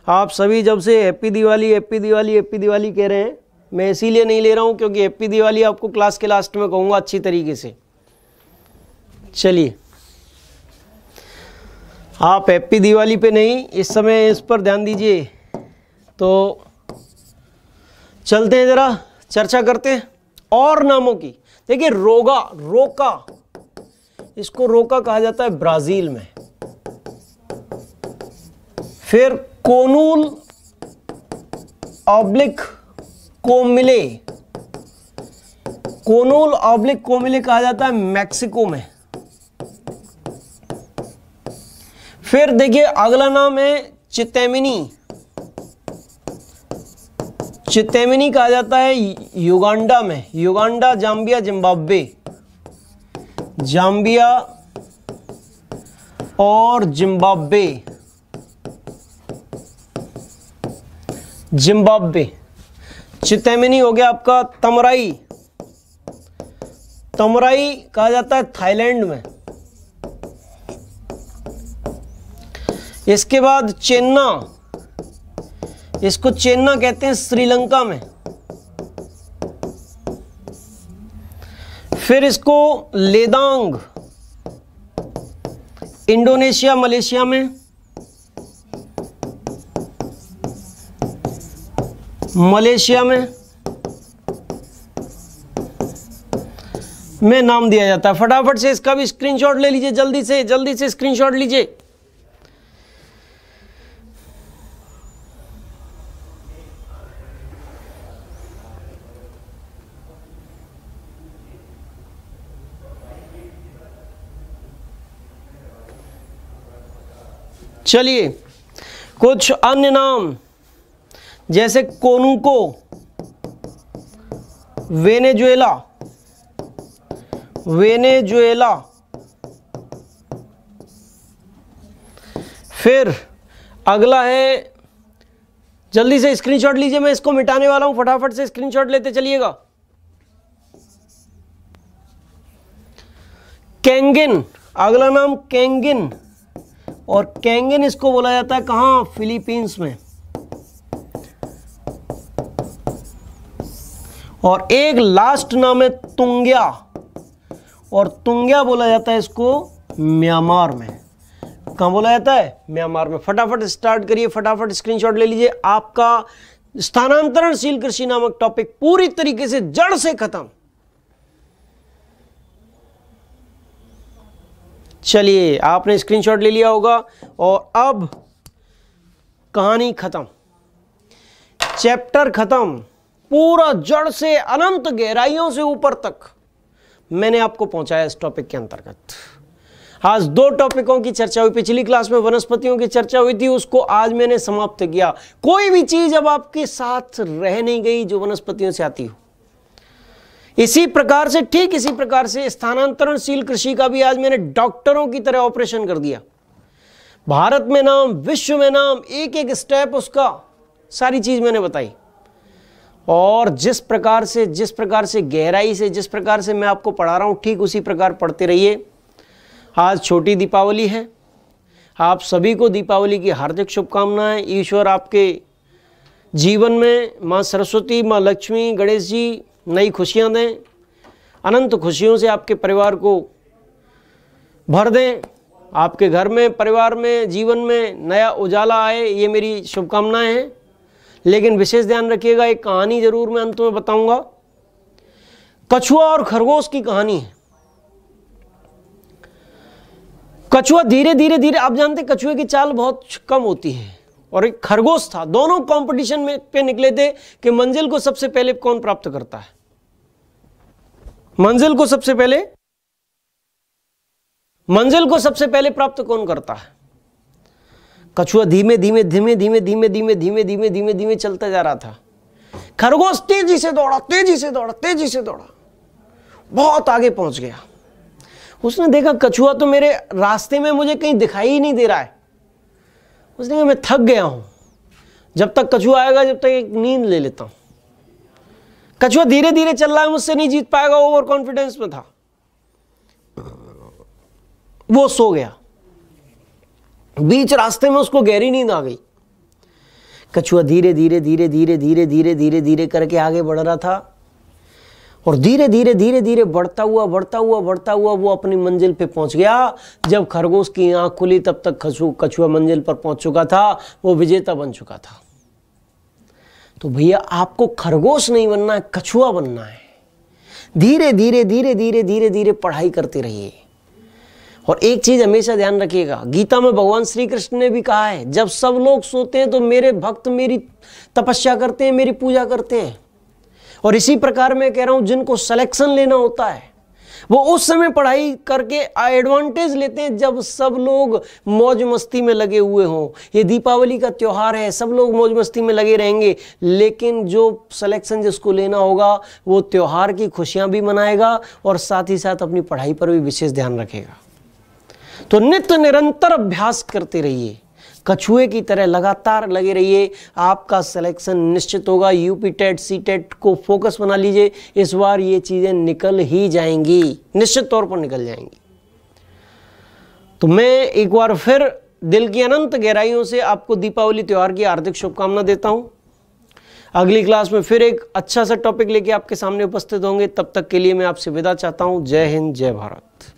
आप सभी जब से happy Diwali happy Diwali happy Diwali कह रहे हैं, मैं इसीलिए नहीं ले रहा हूं क्योंकि हैप्पी दिवाली आपको क्लास के लास्ट में कहूँगा अच्छी तरीके से। चलिए, आप हैप्पी दिवाली पे नहीं, इस समय इस पर ध्यान दीजिए। तो चलते हैं, ज़रा चर्चा करते हैं और नामों की। देखिए, रोगा, रोका, इसको रोका कहा जाता है ब्राजील में। फिर कोनूल ऑब्लिक कोमिले, कोनूल ऑब्लिक कोमिले कहा जाता है मैक्सिको में। फिर देखिए, अगला नाम है चितेमिनी, चितेमिनी कहा जाता है युगांडा में। युगांडा, जाम्बिया, जिम्बाब्वे, जाम्बिया और जिम्बाब्वे, जिम्बाब्वे। चितेमिनी हो गया आपका। तमराई, तमराई कहा जाता है थाईलैंड में। इसके बाद चेन्ना, इसको चेन्ना कहते हैं श्रीलंका में। फिर इसको लेदांग, इंडोनेशिया, मलेशिया में। मलेशिया में नाम दिया जाता है। फटाफट से इसका भी स्क्रीनशॉट ले लीजिए, जल्दी से स्क्रीनशॉट लीजिए। चलिए, कुछ अन्य नाम जैसे कोनुको, वेनेजुएला, वेनेजुएला। फिर अगला है, जल्दी से स्क्रीनशॉट लीजिए, मैं इसको मिटाने वाला हूं, फटाफट से स्क्रीनशॉट लेते चलिएगा। कैंगिन, अगला नाम कैंगिन, और कैंगिन इसको बोला जाता है कहां? फिलीपींस में। और एक लास्ट नाम है तुंग्या, और तुंग्या बोला जाता है इसको म्यांमार में। कहां बोला जाता है? म्यांमार में। फटाफट स्टार्ट करिए, फटाफट स्क्रीनशॉट ले लीजिए। आपका स्थानांतरणशील कृषि नामक टॉपिक पूरी तरीके से जड़ से खत्म। चलिए, आपने स्क्रीनशॉट ले लिया होगा और अब कहानी खत्म, चैप्टर खत्म, पूरा जड़ से अनंत गहराइयों से ऊपर तक मैंने आपको पहुंचाया इस टॉपिक के अंतर्गत। आज 2 टॉपिकों की चर्चा हुई। पिछली क्लास में वनस्पतियों की चर्चा हुई थी, उसको आज मैंने समाप्त किया। कोई भी चीज अब आपके साथ रह नहीं गई जो वनस्पतियों से आती हो। इसी प्रकार से, ठीक इसी प्रकार से स्थानांतरणशील कृषि का भी आज मैंने डॉक्टरों की तरह ऑपरेशन कर दिया। भारत में नाम, विश्व में नाम, एक एक स्टेप उसका, सारी चीज मैंने बताई। और जिस प्रकार से गहराई से, जिस प्रकार से मैं आपको पढ़ा रहा हूं, ठीक उसी प्रकार पढ़ते रहिए। आज छोटी दीपावली है, आप सभी को दीपावली की हार्दिक शुभकामनाएं। ईश्वर आपके जीवन में, माँ सरस्वती, माँ लक्ष्मी, गणेश जी नई खुशियां दें, अनंत खुशियों से आपके परिवार को भर दें। आपके घर में, परिवार में, जीवन में नया उजाला आए, ये मेरी शुभकामनाएं हैं। लेकिन विशेष ध्यान रखिएगा, एक कहानी जरूर मैं अंत में बताऊंगा। कछुआ और खरगोश की कहानी है। कछुआ धीरे धीरे, आप जानते कछुए की चाल बहुत कम होती है, और एक खरगोश था। दोनों कंपटीशन में पे निकले थे कि मंजिल को सबसे पहले कौन प्राप्त करता है। मंजिल को सबसे पहले प्राप्त कौन करता है? कछुआ धीमे धीमे चलता जा रहा था। खरगोश तेजी से दौड़ा, बहुत आगे पहुंच गया। उसने देखा कछुआ तो मेरे रास्ते में मुझे कहीं दिखाई ही नहीं दे रहा है। उसने कहा मैं थक गया हूं, जब तक कछुआ आएगा जब तक एक नींद ले लेता हूं। कछुआ धीरे धीरे चल रहा है, मुझसे नहीं जीत पाएगा, ओवर कॉन्फिडेंस में था। वो सो गया। बीच रास्ते में उसको गहरी नींद आ गई। कछुआ धीरे धीरे धीरे धीरे धीरे धीरे धीरे धीरे करके आगे बढ़ रहा था और धीरे धीरे धीरे धीरे बढ़ता हुआ वो अपनी मंजिल पे पहुंच गया। जब खरगोश की आंख खुली तब तक कछुआ मंजिल पर पहुंच चुका था, वो विजेता बन चुका था। तो भैया आपको खरगोश नहीं बनना है, कछुआ बनना है। धीरे धीरे धीरे धीरे धीरे धीरे पढ़ाई करते रहिए। और एक चीज हमेशा ध्यान रखिएगा, गीता में भगवान श्री कृष्ण ने भी कहा है, जब सब लोग सोते हैं तो मेरे भक्त मेरी तपस्या करते हैं, मेरी पूजा करते हैं। और इसी प्रकार मैं कह रहा हूं, जिनको सिलेक्शन लेना होता है वो उस समय पढ़ाई करके एडवांटेज लेते हैं जब सब लोग मौज मस्ती में लगे हुए हों। ये दीपावली का त्योहार है, सब लोग मौज मस्ती में लगे रहेंगे, लेकिन जो सिलेक्शन जिसको लेना होगा वो त्योहार की खुशियां भी मनाएगा और साथ ही साथ अपनी पढ़ाई पर भी विशेष ध्यान रखेगा। तो नित्य निरंतर अभ्यास करते रहिए, कछुए की तरह लगातार लगे रहिए, आपका सिलेक्शन निश्चित होगा। यूपी टेट सी टेट को फोकस बना लीजिए, इस बार ये चीजें निकल ही जाएंगी, निश्चित तौर पर निकल जाएंगी। तो मैं एक बार फिर दिल की अनंत गहराइयों से आपको दीपावली त्योहार की हार्दिक शुभकामना देता हूं। अगली क्लास में फिर एक अच्छा सा टॉपिक लेके आपके सामने उपस्थित होंगे। तब तक के लिए मैं आपसे विदा चाहता हूं। जय हिंद, जय भारत।